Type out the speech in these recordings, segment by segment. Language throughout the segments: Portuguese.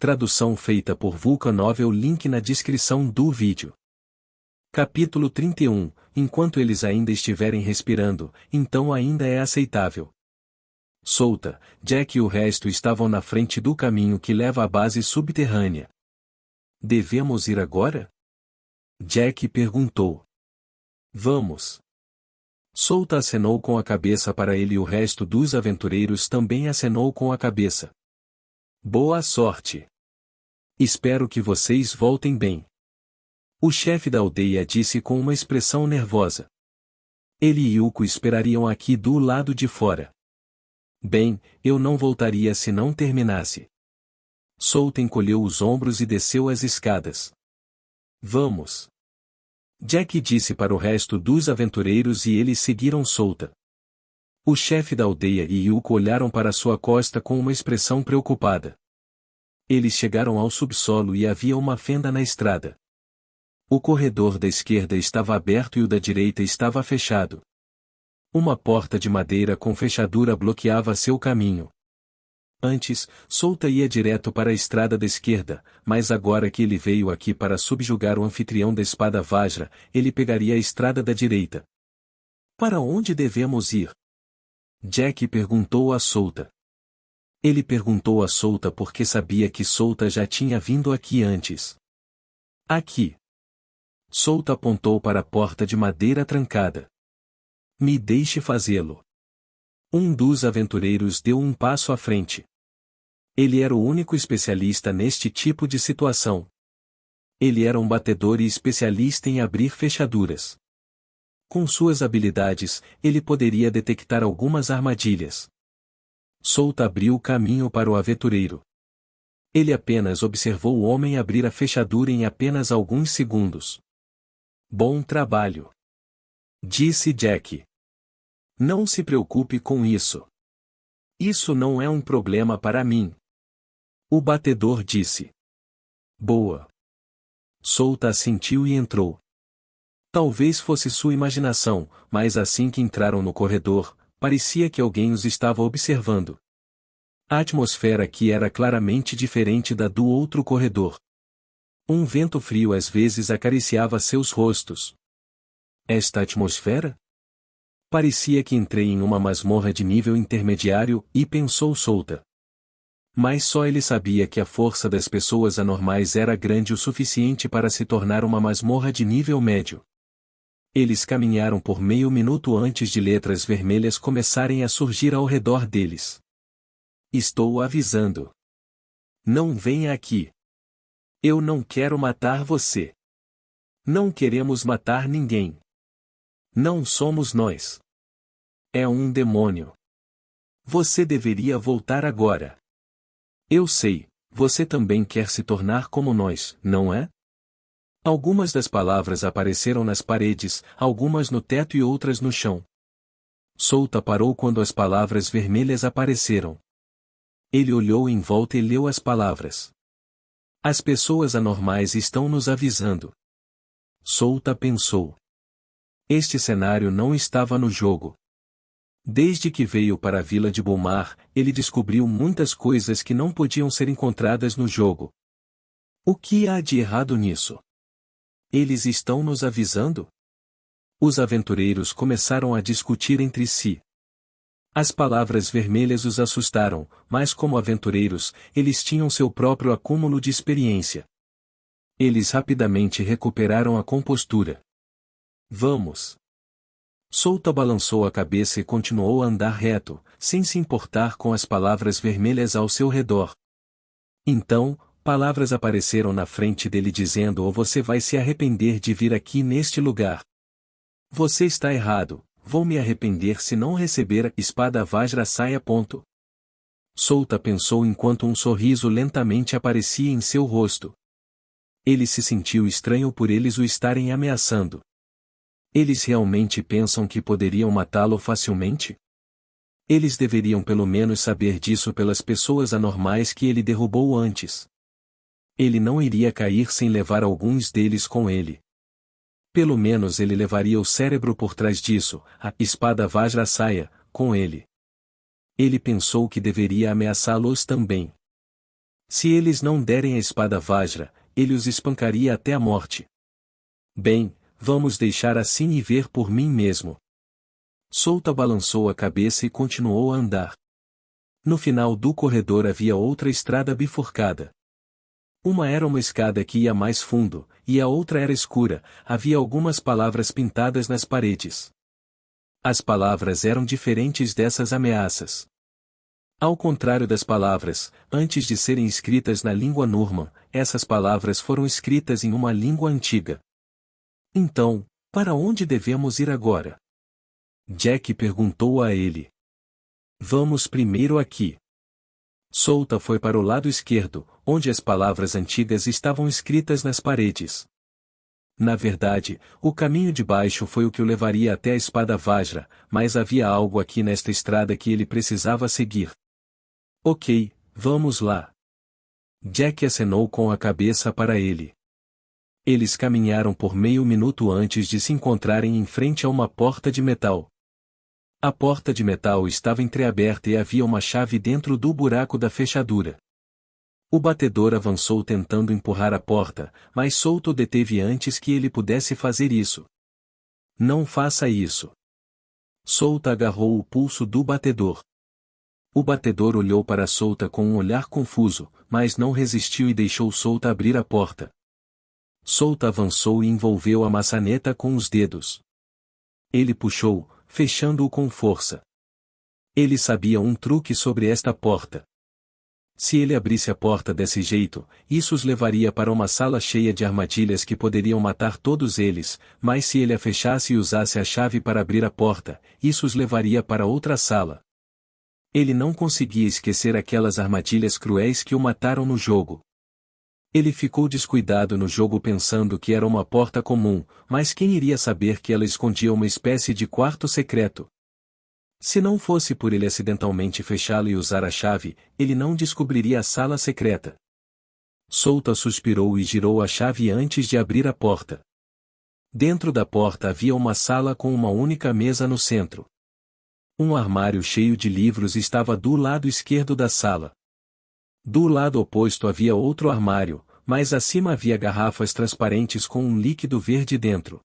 Tradução feita por Vulcanovel. Link na descrição do vídeo. Capítulo 31. Enquanto eles ainda estiverem respirando, então ainda é aceitável. Solta, Jack e o resto estavam na frente do caminho que leva à base subterrânea. Devemos ir agora? Jack perguntou. Vamos. Solta acenou com a cabeça para ele e o resto dos aventureiros também acenou com a cabeça. Boa sorte. Espero que vocês voltem bem. O chefe da aldeia disse com uma expressão nervosa. Ele e Yuko esperariam aqui do lado de fora. Bem, eu não voltaria se não terminasse. Solta encolheu os ombros e desceu as escadas. Vamos. Jack disse para o resto dos aventureiros e eles seguiram Solta. O chefe da aldeia e Yuko olharam para sua costa com uma expressão preocupada. Eles chegaram ao subsolo e havia uma fenda na estrada. O corredor da esquerda estava aberto e o da direita estava fechado. Uma porta de madeira com fechadura bloqueava seu caminho. Antes, Solta ia direto para a estrada da esquerda, mas agora que ele veio aqui para subjugar o anfitrião da espada Vajra, ele pegaria a estrada da direita. Para onde devemos ir? Jack perguntou a Solta. Ele perguntou a Solta porque sabia que Solta já tinha vindo aqui antes. Aqui. Solta apontou para a porta de madeira trancada. Me deixe fazê-lo. Um dos aventureiros deu um passo à frente. Ele era o único especialista neste tipo de situação. Ele era um batedor e especialista em abrir fechaduras. Com suas habilidades, ele poderia detectar algumas armadilhas. Solta abriu o caminho para o aventureiro. Ele apenas observou o homem abrir a fechadura em apenas alguns segundos. Bom trabalho. Disse Jack. Não se preocupe com isso. Isso não é um problema para mim. O batedor disse. Boa. Solta assentiu e entrou. Talvez fosse sua imaginação, mas assim que entraram no corredor, parecia que alguém os estava observando. A atmosfera aqui era claramente diferente da do outro corredor. Um vento frio às vezes acariciava seus rostos. Esta atmosfera? Parecia que entrei em uma masmorra de nível intermediário, e pensou Solta. Mas só ele sabia que a força das pessoas anormais era grande o suficiente para se tornar uma masmorra de nível médio. Eles caminharam por meio minuto antes de letras vermelhas começarem a surgir ao redor deles. Estou avisando. Não venha aqui. Eu não quero matar você. Não queremos matar ninguém. Não somos nós. É um demônio. Você deveria voltar agora. Eu sei, você também quer se tornar como nós, não é? Algumas das palavras apareceram nas paredes, algumas no teto e outras no chão. Solta parou quando as palavras vermelhas apareceram. Ele olhou em volta e leu as palavras. As pessoas anormais estão nos avisando. Solta pensou. Este cenário não estava no jogo. Desde que veio para a vila de Bulmar, ele descobriu muitas coisas que não podiam ser encontradas no jogo. O que há de errado nisso? Eles estão nos avisando? Os aventureiros começaram a discutir entre si. As palavras vermelhas os assustaram, mas como aventureiros, eles tinham seu próprio acúmulo de experiência. Eles rapidamente recuperaram a compostura. Vamos. Solta balançou a cabeça e continuou a andar reto, sem se importar com as palavras vermelhas ao seu redor. Então, palavras apareceram na frente dele dizendo: ou você vai se arrepender de vir aqui neste lugar. Você está errado, vou me arrepender se não receber a espada Vajra Saia. Solta pensou enquanto um sorriso lentamente aparecia em seu rosto. Ele se sentiu estranho por eles o estarem ameaçando. Eles realmente pensam que poderiam matá-lo facilmente? Eles deveriam pelo menos saber disso pelas pessoas anormais que ele derrubou antes. Ele não iria cair sem levar alguns deles com ele. Pelo menos ele levaria o cérebro por trás disso, a espada Vajra Saia, com ele. Ele pensou que deveria ameaçá-los também. Se eles não derem a espada Vajra, ele os espancaria até a morte. Bem, vamos deixar assim e ver por mim mesmo. Solta balançou a cabeça e continuou a andar. No final do corredor havia outra estrada bifurcada. Uma era uma escada que ia mais fundo, e a outra era escura, havia algumas palavras pintadas nas paredes. As palavras eram diferentes dessas ameaças. Ao contrário das palavras, antes de serem escritas na língua Norman, essas palavras foram escritas em uma língua antiga. Então, para onde devemos ir agora? Jack perguntou a ele. Vamos primeiro aqui. Solta foi para o lado esquerdo, onde as palavras antigas estavam escritas nas paredes. Na verdade, o caminho de baixo foi o que o levaria até a espada Vajra, mas havia algo aqui nesta estrada que ele precisava seguir. Ok, vamos lá. Jack acenou com a cabeça para ele. Eles caminharam por meio minuto antes de se encontrarem em frente a uma porta de metal. A porta de metal estava entreaberta e havia uma chave dentro do buraco da fechadura. O batedor avançou tentando empurrar a porta, mas Solto o deteve antes que ele pudesse fazer isso. Não faça isso. Solta agarrou o pulso do batedor. O batedor olhou para Solta com um olhar confuso, mas não resistiu e deixou Solta abrir a porta. Solta avançou e envolveu a maçaneta com os dedos. Ele puxou, fechando-o com força. Ele sabia um truque sobre esta porta. Se ele abrisse a porta desse jeito, isso os levaria para uma sala cheia de armadilhas que poderiam matar todos eles, mas se ele a fechasse e usasse a chave para abrir a porta, isso os levaria para outra sala. Ele não conseguia esquecer aquelas armadilhas cruéis que o mataram no jogo. Ele ficou descuidado no jogo pensando que era uma porta comum, mas quem iria saber que ela escondia uma espécie de quarto secreto? Se não fosse por ele acidentalmente fechá-la e usar a chave, ele não descobriria a sala secreta. Solta suspirou e girou a chave antes de abrir a porta. Dentro da porta havia uma sala com uma única mesa no centro. Um armário cheio de livros estava do lado esquerdo da sala. Do lado oposto havia outro armário, mas acima havia garrafas transparentes com um líquido verde dentro.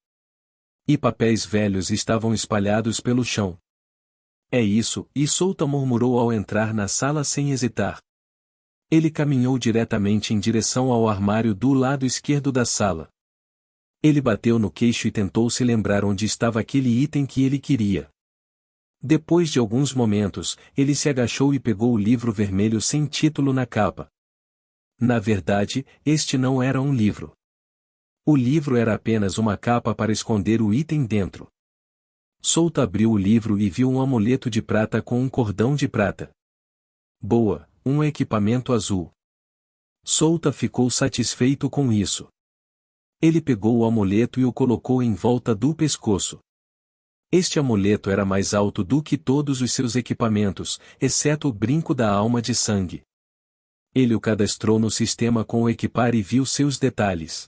E papéis velhos estavam espalhados pelo chão. É isso, e Solta murmurou ao entrar na sala sem hesitar. Ele caminhou diretamente em direção ao armário do lado esquerdo da sala. Ele bateu no queixo e tentou se lembrar onde estava aquele item que ele queria. Depois de alguns momentos, ele se agachou e pegou o livro vermelho sem título na capa. Na verdade, este não era um livro. O livro era apenas uma capa para esconder o item dentro. Solta abriu o livro e viu um amuleto de prata com um cordão de prata. Boa, um equipamento azul. Solta ficou satisfeito com isso. Ele pegou o amuleto e o colocou em volta do pescoço. Este amuleto era mais alto do que todos os seus equipamentos, exceto o brinco da alma de sangue. Ele o cadastrou no sistema com o equipar e viu seus detalhes.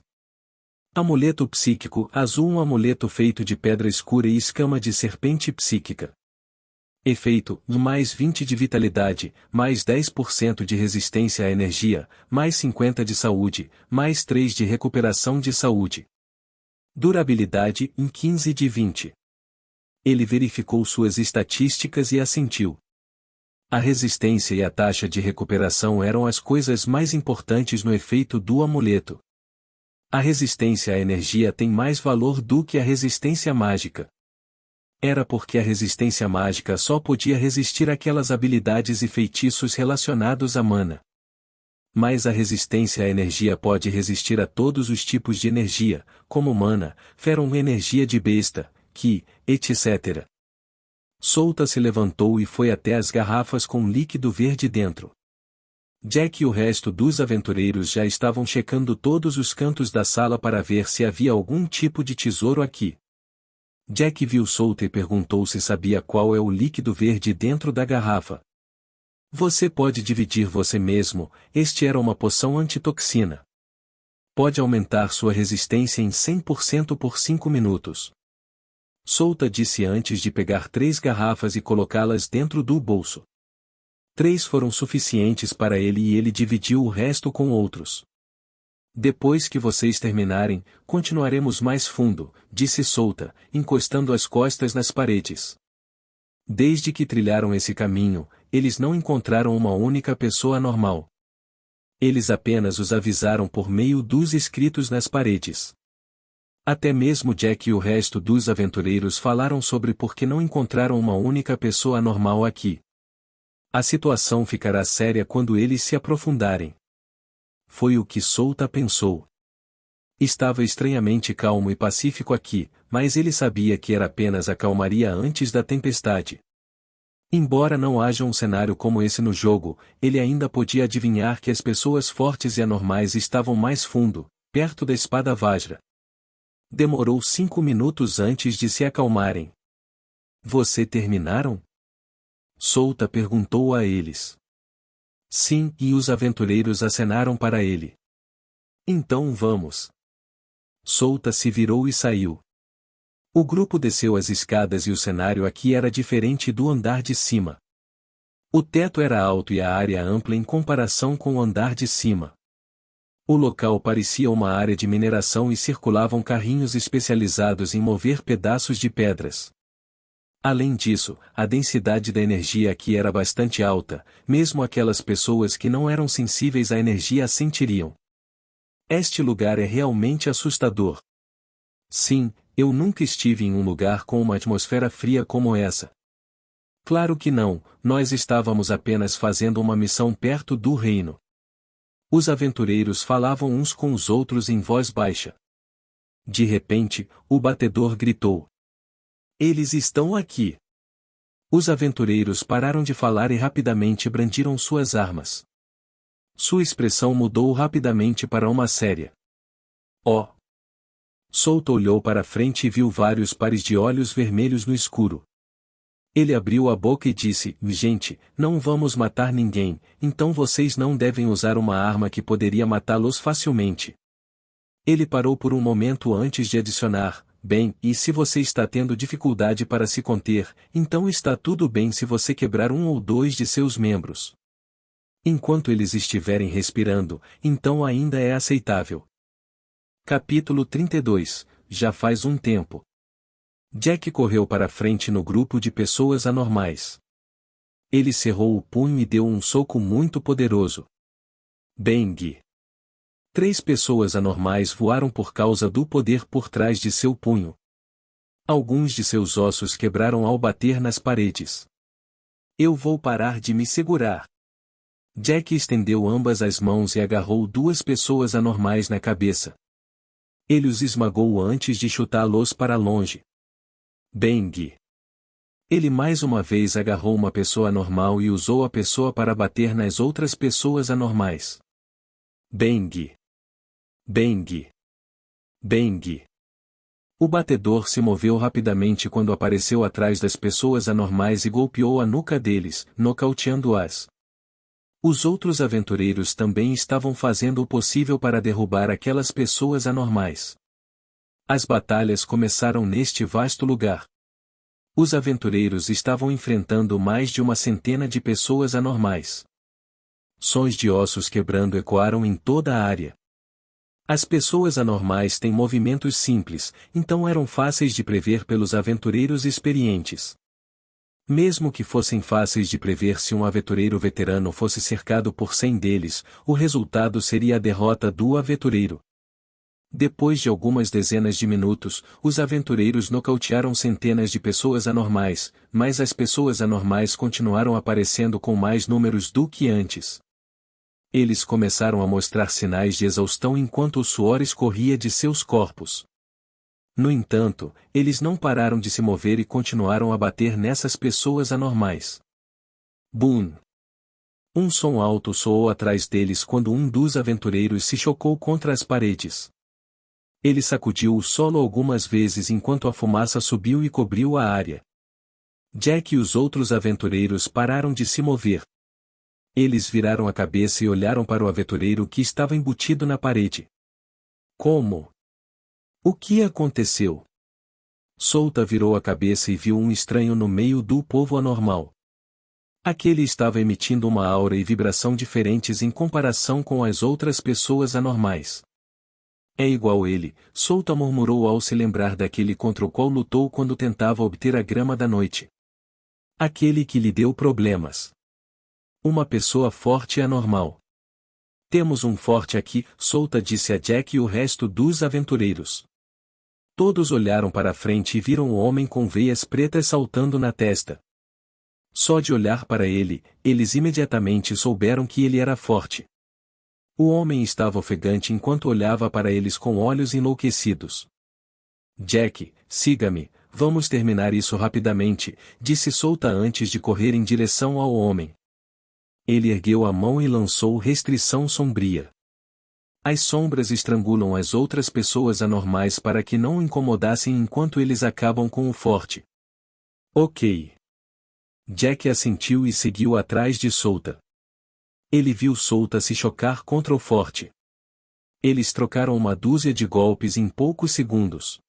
Amuleto psíquico azul, um amuleto feito de pedra escura e escama de serpente psíquica. Efeito, mais 20 de vitalidade, mais 10% de resistência à energia, mais 50 de saúde, mais 3 de recuperação de saúde. Durabilidade, em 15 de 20. Ele verificou suas estatísticas e assentiu. A resistência e a taxa de recuperação eram as coisas mais importantes no efeito do amuleto. A resistência à energia tem mais valor do que a resistência mágica. Era porque a resistência mágica só podia resistir àquelas habilidades e feitiços relacionados à mana. Mas a resistência à energia pode resistir a todos os tipos de energia, como mana, ferro, energia de besta, ki, etc. Solta se levantou e foi até as garrafas com líquido verde dentro. Jack e o resto dos aventureiros já estavam checando todos os cantos da sala para ver se havia algum tipo de tesouro aqui. Jack viu Solta e perguntou se sabia qual é o líquido verde dentro da garrafa. Você pode dividir você mesmo, este era uma poção antitoxina. Pode aumentar sua resistência em 100% por 5 minutos. Solta disse antes de pegar 3 garrafas e colocá-las dentro do bolso. 3 foram suficientes para ele e ele dividiu o resto com outros. Depois que vocês terminarem, continuaremos mais fundo, disse Solta, encostando as costas nas paredes. Desde que trilharam esse caminho, eles não encontraram uma única pessoa normal. Eles apenas os avisaram por meio dos escritos nas paredes. Até mesmo Jack e o resto dos aventureiros falaram sobre por que não encontraram uma única pessoa normal aqui. A situação ficará séria quando eles se aprofundarem. Foi o que Solta pensou. Estava estranhamente calmo e pacífico aqui, mas ele sabia que era apenas a calmaria antes da tempestade. Embora não haja um cenário como esse no jogo, ele ainda podia adivinhar que as pessoas fortes e anormais estavam mais fundo, perto da espada Vajra. Demorou 5 minutos antes de se acalmarem. Você terminaram? Solta perguntou a eles. Sim, e os aventureiros acenaram para ele. Então vamos. Solta se virou e saiu. O grupo desceu as escadas e o cenário aqui era diferente do andar de cima. O teto era alto e a área ampla em comparação com o andar de cima. O local parecia uma área de mineração e circulavam carrinhos especializados em mover pedaços de pedras. Além disso, a densidade da energia aqui era bastante alta, mesmo aquelas pessoas que não eram sensíveis à energia a sentiriam. Este lugar é realmente assustador. Sim, eu nunca estive em um lugar com uma atmosfera fria como essa. Claro que não, nós estávamos apenas fazendo uma missão perto do reino. Os aventureiros falavam uns com os outros em voz baixa. De repente, o batedor gritou. Eles estão aqui. Os aventureiros pararam de falar e rapidamente brandiram suas armas. Sua expressão mudou rapidamente para uma séria. Oh! Solta olhou para frente e viu vários pares de olhos vermelhos no escuro. Ele abriu a boca e disse, gente, não vamos matar ninguém, então vocês não devem usar uma arma que poderia matá-los facilmente. Ele parou por um momento antes de adicionar, bem, e se você está tendo dificuldade para se conter, então está tudo bem se você quebrar um ou dois de seus membros. Enquanto eles estiverem respirando, então ainda é aceitável. Capítulo 32, já faz um tempo. Jack correu para frente no grupo de pessoas anormais. Ele cerrou o punho e deu um soco muito poderoso. Bang! 3 pessoas anormais voaram por causa do poder por trás de seu punho. Alguns de seus ossos quebraram ao bater nas paredes. Eu vou parar de me segurar. Jack estendeu ambas as mãos e agarrou 2 pessoas anormais na cabeça. Ele os esmagou antes de chutá-los para longe. Bang! Ele mais uma vez agarrou uma pessoa normal e usou a pessoa para bater nas outras pessoas anormais. Bang! Bang! Bang! O batedor se moveu rapidamente quando apareceu atrás das pessoas anormais e golpeou a nuca deles, nocauteando-as. Os outros aventureiros também estavam fazendo o possível para derrubar aquelas pessoas anormais. As batalhas começaram neste vasto lugar. Os aventureiros estavam enfrentando mais de uma centena de pessoas anormais. Sons de ossos quebrando ecoaram em toda a área. As pessoas anormais têm movimentos simples, então eram fáceis de prever pelos aventureiros experientes. Mesmo que fossem fáceis de prever se um aventureiro veterano fosse cercado por 100 deles, o resultado seria a derrota do aventureiro. Depois de algumas dezenas de minutos, os aventureiros nocautearam centenas de pessoas anormais, mas as pessoas anormais continuaram aparecendo com mais números do que antes. Eles começaram a mostrar sinais de exaustão enquanto o suor escorria de seus corpos. No entanto, eles não pararam de se mover e continuaram a bater nessas pessoas anormais. Boom! Um som alto soou atrás deles quando um dos aventureiros se chocou contra as paredes. Ele sacudiu o solo algumas vezes enquanto a fumaça subiu e cobriu a área. Jack e os outros aventureiros pararam de se mover. Eles viraram a cabeça e olharam para o aventureiro que estava embutido na parede. Como? O que aconteceu? Solta virou a cabeça e viu um estranho no meio do povo anormal. Aquele estava emitindo uma aura e vibração diferentes em comparação com as outras pessoas anormais. É igual ele, Souta murmurou ao se lembrar daquele contra o qual lutou quando tentava obter a grama da noite. Aquele que lhe deu problemas. Uma pessoa forte e anormal. Temos um forte aqui, Souta disse a Jack e o resto dos aventureiros. Todos olharam para a frente e viram o homem com veias pretas saltando na testa. Só de olhar para ele, eles imediatamente souberam que ele era forte. O homem estava ofegante enquanto olhava para eles com olhos enlouquecidos. Jack, siga-me, vamos terminar isso rapidamente, disse Souta antes de correr em direção ao homem. Ele ergueu a mão e lançou restrição sombria. As sombras estrangulam as outras pessoas anormais para que não o incomodassem enquanto eles acabam com o forte. Ok. Jack assentiu e seguiu atrás de Souta. Ele viu Souta se chocar contra o forte. Eles trocaram uma dúzia de golpes em poucos segundos.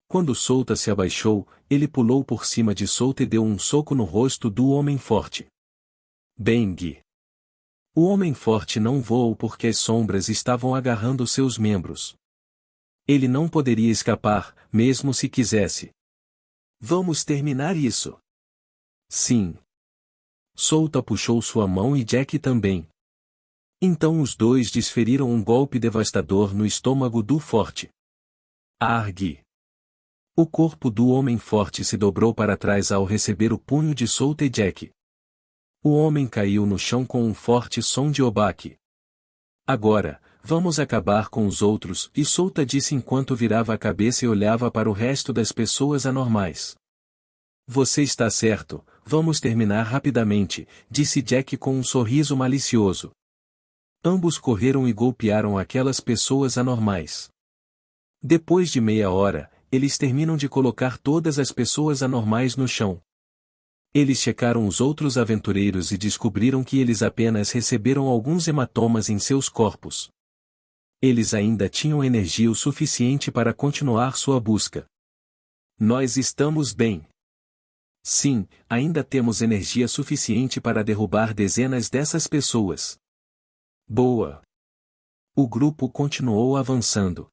Quando Souta se abaixou, ele pulou por cima de Souta e deu um soco no rosto do homem forte. Bang! O homem forte não voou porque as sombras estavam agarrando seus membros. Ele não poderia escapar, mesmo se quisesse. Vamos terminar isso. Sim. Souta puxou sua mão e Jack também. Então os dois desferiram um golpe devastador no estômago do forte. Argue! O corpo do homem forte se dobrou para trás ao receber o punho de Souta e Jack. O homem caiu no chão com um forte som de obaque. Agora, vamos acabar com os outros, e Souta disse enquanto virava a cabeça e olhava para o resto das pessoas anormais. Você está certo, vamos terminar rapidamente, disse Jack com um sorriso malicioso. Ambos correram e golpearam aquelas pessoas anormais. Depois de meia hora, eles terminam de colocar todas as pessoas anormais no chão. Eles checaram os outros aventureiros e descobriram que eles apenas receberam alguns hematomas em seus corpos. Eles ainda tinham energia o suficiente para continuar sua busca. Nós estamos bem. Sim, ainda temos energia suficiente para derrubar dezenas dessas pessoas. Boa. O grupo continuou avançando.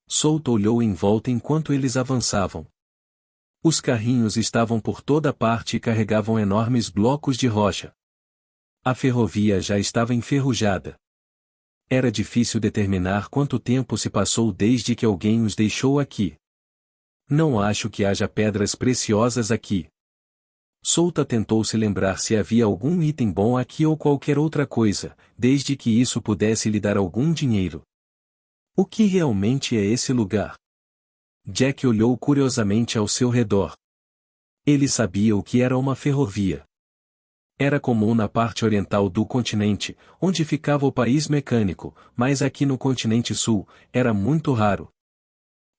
Souta olhou em volta enquanto eles avançavam. Os carrinhos estavam por toda parte e carregavam enormes blocos de rocha. A ferrovia já estava enferrujada. Era difícil determinar quanto tempo se passou desde que alguém os deixou aqui. Não acho que haja pedras preciosas aqui. Souta tentou se lembrar se havia algum item bom aqui ou qualquer outra coisa, desde que isso pudesse lhe dar algum dinheiro. O que realmente é esse lugar? Jack olhou curiosamente ao seu redor. Ele sabia o que era uma ferrovia. Era comum na parte oriental do continente, onde ficava o país mecânico, mas aqui no continente sul, era muito raro.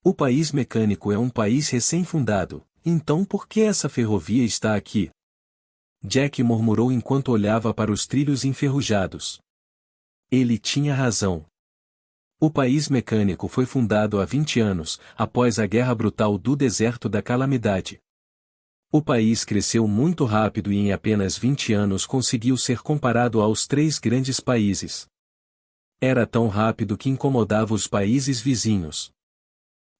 O país mecânico é um país recém-fundado, então por que essa ferrovia está aqui? Jack murmurou enquanto olhava para os trilhos enferrujados. Ele tinha razão. O país mecânico foi fundado há 20 anos, após a guerra brutal do deserto da calamidade. O país cresceu muito rápido e em apenas 20 anos conseguiu ser comparado aos 3 grandes países. Era tão rápido que incomodava os países vizinhos.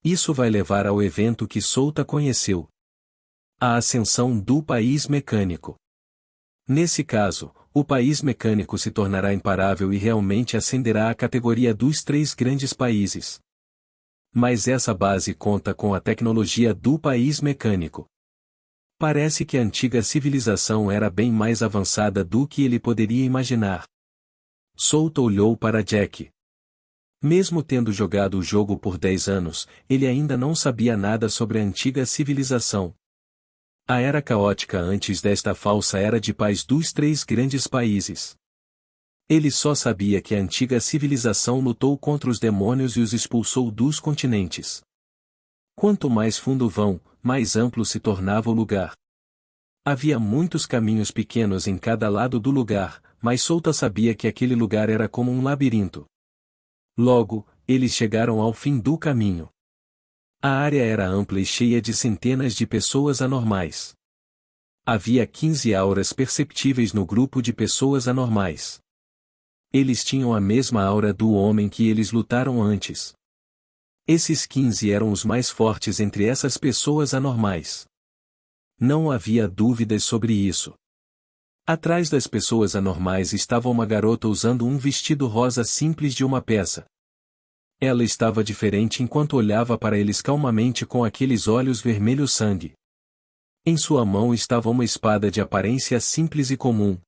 Isso vai levar ao evento que Souta conheceu. A ascensão do país mecânico. Nesse caso, o país mecânico se tornará imparável e realmente ascenderá à categoria dos 3 grandes países. Mas essa base conta com a tecnologia do país mecânico. Parece que a antiga civilização era bem mais avançada do que ele poderia imaginar. Souta olhou para Jack. Mesmo tendo jogado o jogo por 10 anos, ele ainda não sabia nada sobre a antiga civilização. A era caótica antes desta falsa era de paz dos 3 grandes países. Ele só sabia que a antiga civilização lutou contra os demônios e os expulsou dos continentes. Quanto mais fundo vão, mais amplo se tornava o lugar. Havia muitos caminhos pequenos em cada lado do lugar, mas Souta sabia que aquele lugar era como um labirinto. Logo, eles chegaram ao fim do caminho. A área era ampla e cheia de centenas de pessoas anormais. Havia 15 auras perceptíveis no grupo de pessoas anormais. Eles tinham a mesma aura do homem que eles lutaram antes. Esses 15 eram os mais fortes entre essas pessoas anormais. Não havia dúvidas sobre isso. Atrás das pessoas anormais estava uma garota usando um vestido rosa simples de uma peça. Ela estava diferente enquanto olhava para eles calmamente com aqueles olhos vermelhos sangue. Em sua mão estava uma espada de aparência simples e comum.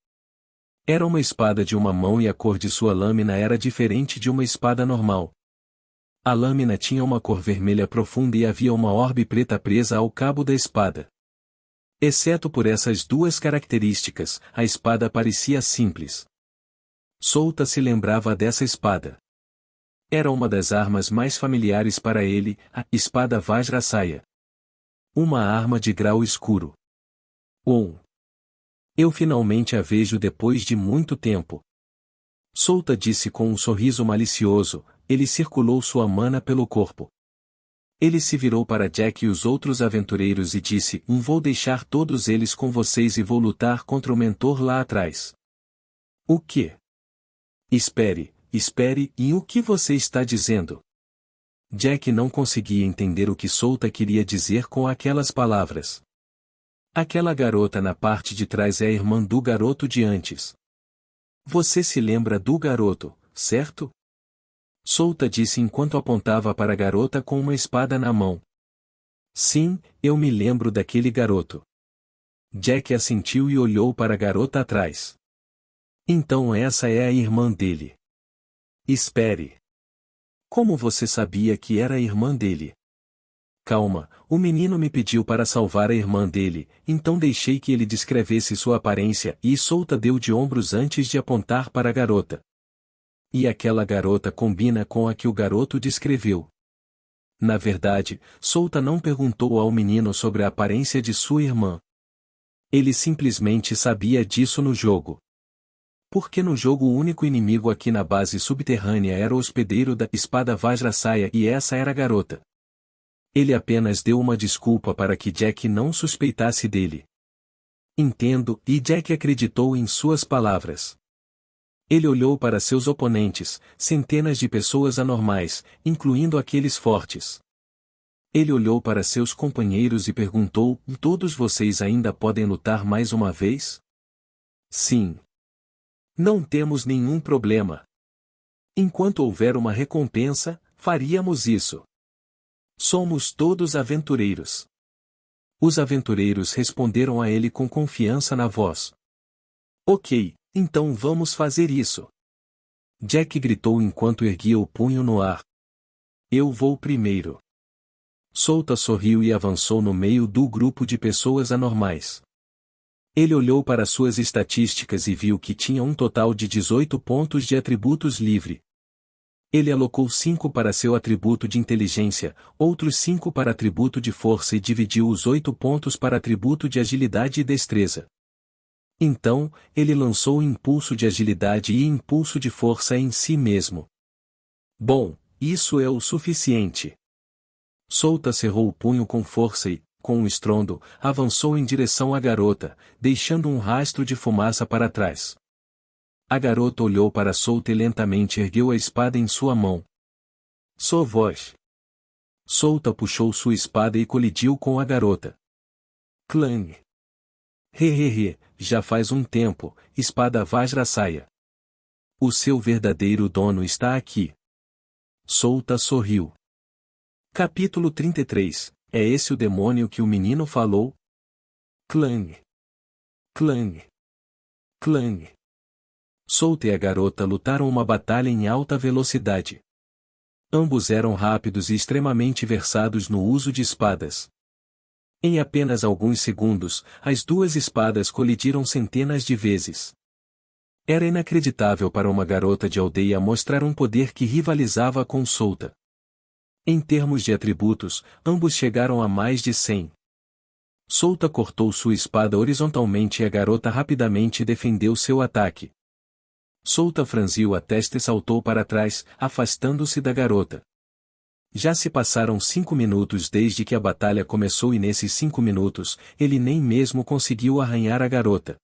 Era uma espada de uma mão e a cor de sua lâmina era diferente de uma espada normal. A lâmina tinha uma cor vermelha profunda e havia uma orbe preta presa ao cabo da espada. Exceto por essas duas características, a espada parecia simples. Souta se lembrava dessa espada. Era uma das armas mais familiares para ele, a espada Vajrasaya. Uma arma de grau escuro. Eu finalmente a vejo depois de muito tempo. Souta disse com um sorriso malicioso, ele circulou sua mana pelo corpo. Ele se virou para Jack e os outros aventureiros e disse: Vou deixar todos eles com vocês e vou lutar contra o mentor lá atrás. O quê? Espere, e o que você está dizendo? Jack não conseguia entender o que Souta queria dizer com aquelas palavras. Aquela garota na parte de trás é a irmã do garoto de antes. Você se lembra do garoto, certo? Souta disse enquanto apontava para a garota com uma espada na mão. Sim, eu me lembro daquele garoto. Jack assentiu e olhou para a garota atrás. Então essa é a irmã dele. Espere. Como você sabia que era a irmã dele? Calma, o menino me pediu para salvar a irmã dele, então deixei que ele descrevesse sua aparência e Souta deu de ombros antes de apontar para a garota. E aquela garota combina com a que o garoto descreveu. Na verdade, Souta não perguntou ao menino sobre a aparência de sua irmã. Ele simplesmente sabia disso no jogo. Porque no jogo o único inimigo aqui na base subterrânea era o hospedeiro da espada Vajrasaya e essa era a garota. Ele apenas deu uma desculpa para que Jack não suspeitasse dele. Entendo, e Jack acreditou em suas palavras. Ele olhou para seus oponentes, centenas de pessoas anormais, incluindo aqueles fortes. Ele olhou para seus companheiros e perguntou: Todos vocês ainda podem lutar mais uma vez? Sim. Não temos nenhum problema. Enquanto houver uma recompensa, faríamos isso. Somos todos aventureiros. Os aventureiros responderam a ele com confiança na voz. Ok, então vamos fazer isso. Jack gritou enquanto erguia o punho no ar. Eu vou primeiro. Souta sorriu e avançou no meio do grupo de pessoas anormais. Ele olhou para suas estatísticas e viu que tinha um total de 18 pontos de atributos livre. Ele alocou 5 para seu atributo de inteligência, outros 5 para atributo de força e dividiu os 8 pontos para atributo de agilidade e destreza. Então, ele lançou impulso de agilidade e impulso de força em si mesmo. Bom, isso é o suficiente. Souta cerrou o punho com força e, com um estrondo, avançou em direção à garota, deixando um rastro de fumaça para trás. A garota olhou para Souta e lentamente ergueu a espada em sua mão. Sua voz. Souta puxou sua espada e colidiu com a garota. Clang. Hehehe, já faz um tempo, espada Vajrasaya. O seu verdadeiro dono está aqui. Souta sorriu. Capítulo 33. É esse o demônio que o menino falou? Clang. Clang. Clang. Souta e a garota lutaram uma batalha em alta velocidade. Ambos eram rápidos e extremamente versados no uso de espadas. Em apenas alguns segundos, as duas espadas colidiram centenas de vezes. Era inacreditável para uma garota de aldeia mostrar um poder que rivalizava com Souta. Em termos de atributos, ambos chegaram a mais de 100. Souta cortou sua espada horizontalmente e a garota rapidamente defendeu seu ataque. Souta franziu a testa e saltou para trás, afastando-se da garota. Já se passaram 5 minutos desde que a batalha começou e nesses 5 minutos, ele nem mesmo conseguiu arranhar a garota.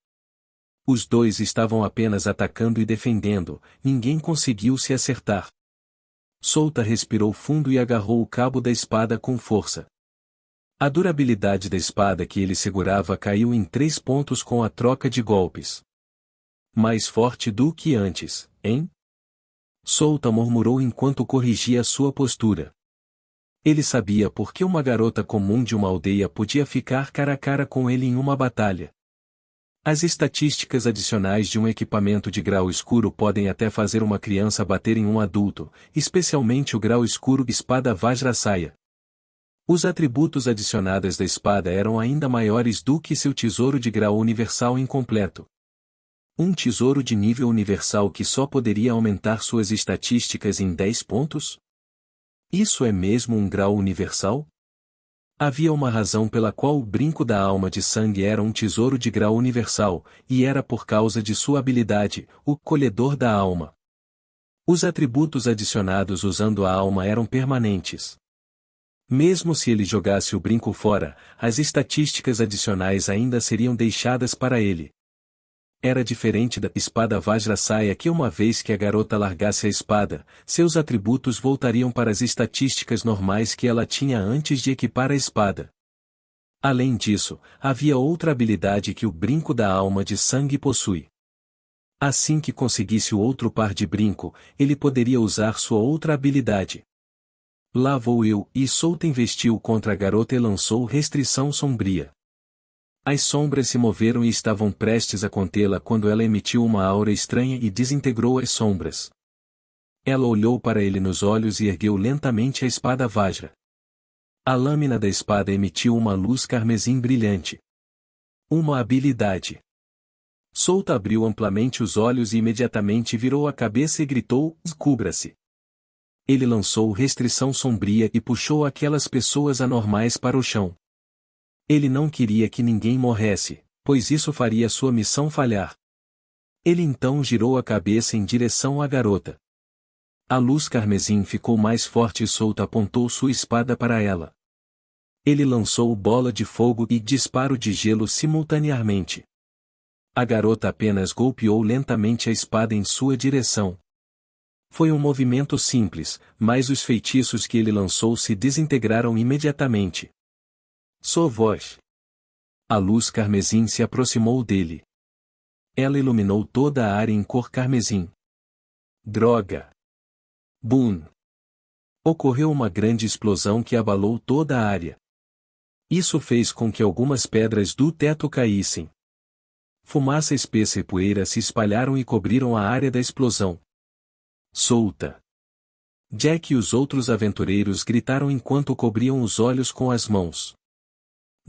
Os dois estavam apenas atacando e defendendo, ninguém conseguiu se acertar. Souta respirou fundo e agarrou o cabo da espada com força. A durabilidade da espada que ele segurava caiu em 3 pontos com a troca de golpes. Mais forte do que antes, hein? Souta murmurou enquanto corrigia sua postura. Ele sabia por que uma garota comum de uma aldeia podia ficar cara a cara com ele em uma batalha. As estatísticas adicionais de um equipamento de grau escuro podem até fazer uma criança bater em um adulto, especialmente o grau escuro espada Vajrasaya. Os atributos adicionados da espada eram ainda maiores do que seu tesouro de grau universal incompleto. Um tesouro de nível universal que só poderia aumentar suas estatísticas em 10 pontos? Isso é mesmo um grau universal? Havia uma razão pela qual o brinco da alma de sangue era um tesouro de grau universal, e era por causa de sua habilidade, o colhedor da alma. Os atributos adicionados usando a alma eram permanentes. Mesmo se ele jogasse o brinco fora, as estatísticas adicionais ainda seriam deixadas para ele. Era diferente da espada Vajrasaya que uma vez que a garota largasse a espada, seus atributos voltariam para as estatísticas normais que ela tinha antes de equipar a espada. Além disso, havia outra habilidade que o brinco da alma de sangue possui. Assim que conseguisse o outro par de brinco, ele poderia usar sua outra habilidade. Lá vou eu, e Souta investiu contra a garota e lançou restrição sombria. As sombras se moveram e estavam prestes a contê-la quando ela emitiu uma aura estranha e desintegrou as sombras. Ela olhou para ele nos olhos e ergueu lentamente a espada Vajra. A lâmina da espada emitiu uma luz carmesim brilhante. Uma habilidade. Souta abriu amplamente os olhos e imediatamente virou a cabeça e gritou: "Cubra-se!" Ele lançou restrição sombria e puxou aquelas pessoas anormais para o chão. Ele não queria que ninguém morresse, pois isso faria sua missão falhar. Ele então girou a cabeça em direção à garota. A luz carmesim ficou mais forte e Souta apontou sua espada para ela. Ele lançou bola de fogo e disparo de gelo simultaneamente. A garota apenas golpeou lentamente a espada em sua direção. Foi um movimento simples, mas os feitiços que ele lançou se desintegraram imediatamente. Sua voz. A luz carmesim se aproximou dele. Ela iluminou toda a área em cor carmesim. Droga! Boom! Ocorreu uma grande explosão que abalou toda a área. Isso fez com que algumas pedras do teto caíssem. Fumaça espessa e poeira se espalharam e cobriram a área da explosão. Souta! Jack e os outros aventureiros gritaram enquanto cobriam os olhos com as mãos.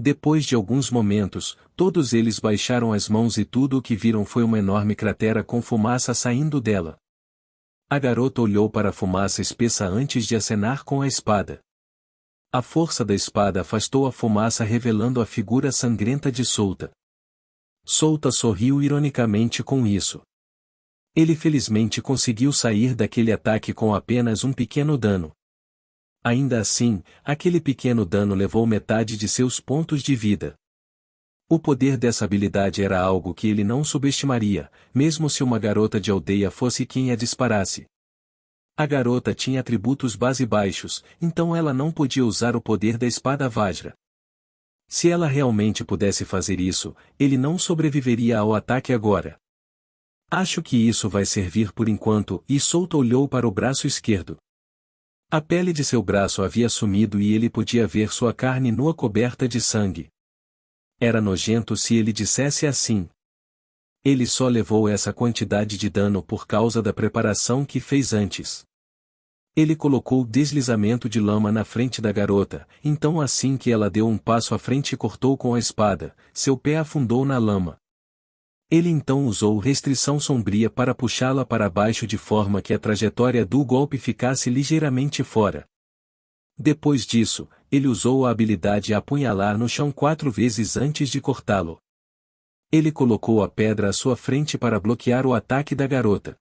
Depois de alguns momentos, todos eles baixaram as mãos e tudo o que viram foi uma enorme cratera com fumaça saindo dela. A garota olhou para a fumaça espessa antes de acenar com a espada. A força da espada afastou a fumaça revelando a figura sangrenta de Souta. Souta sorriu ironicamente com isso. Ele felizmente conseguiu sair daquele ataque com apenas um pequeno dano. Ainda assim, aquele pequeno dano levou metade de seus pontos de vida. O poder dessa habilidade era algo que ele não subestimaria, mesmo se uma garota de aldeia fosse quem a disparasse. A garota tinha atributos base baixos, então ela não podia usar o poder da espada Vajra. Se ela realmente pudesse fazer isso, ele não sobreviveria ao ataque agora. Acho que isso vai servir por enquanto, e Souta olhou para o braço esquerdo. A pele de seu braço havia sumido e ele podia ver sua carne nua coberta de sangue. Era nojento se ele dissesse assim. Ele só levou essa quantidade de dano por causa da preparação que fez antes. Ele colocou deslizamento de lama na frente da garota, então assim que ela deu um passo à frente e cortou com a espada, seu pé afundou na lama. Ele então usou restrição sombria para puxá-la para baixo de forma que a trajetória do golpe ficasse ligeiramente fora. Depois disso, ele usou a habilidade apunhalar no chão 4 vezes antes de cortá-lo. Ele colocou a pedra à sua frente para bloquear o ataque da garota.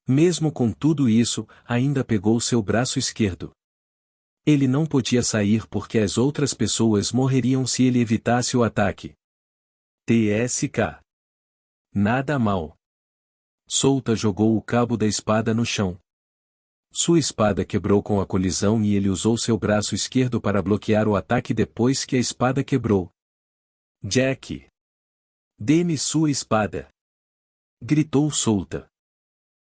Mesmo com tudo isso, ainda pegou seu braço esquerdo. Ele não podia sair porque as outras pessoas morreriam se ele evitasse o ataque. TSK. Nada mal. Souta jogou o cabo da espada no chão. Sua espada quebrou com a colisão e ele usou seu braço esquerdo para bloquear o ataque depois que a espada quebrou. Jack! Dê-me sua espada! Gritou Souta.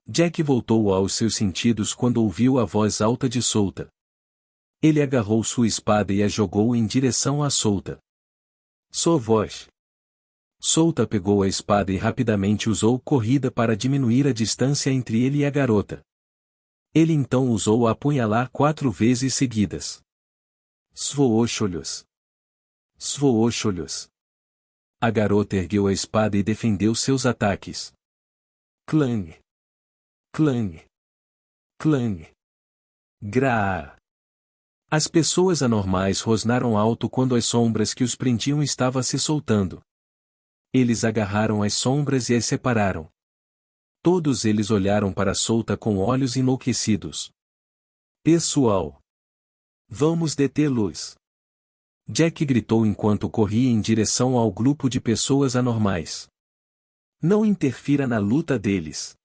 Jack voltou aos seus sentidos quando ouviu a voz alta de Souta. Ele agarrou sua espada e a jogou em direção a Souta. Sua voz. Souta pegou a espada e rapidamente usou corrida para diminuir a distância entre ele e a garota. Ele então usou a apunhalar 4 vezes seguidas. Svoosholhos. Svoosholhos. A garota ergueu a espada e defendeu seus ataques. Clang. Clang. Clang. Gra. As pessoas anormais rosnaram alto quando as sombras que os prendiam estavam se soltando. Eles agarraram as sombras e as separaram. Todos eles olharam para Souta com olhos enlouquecidos. Pessoal! Vamos detê-los! Jack gritou enquanto corria em direção ao grupo de pessoas anormais. Não interfira na luta deles.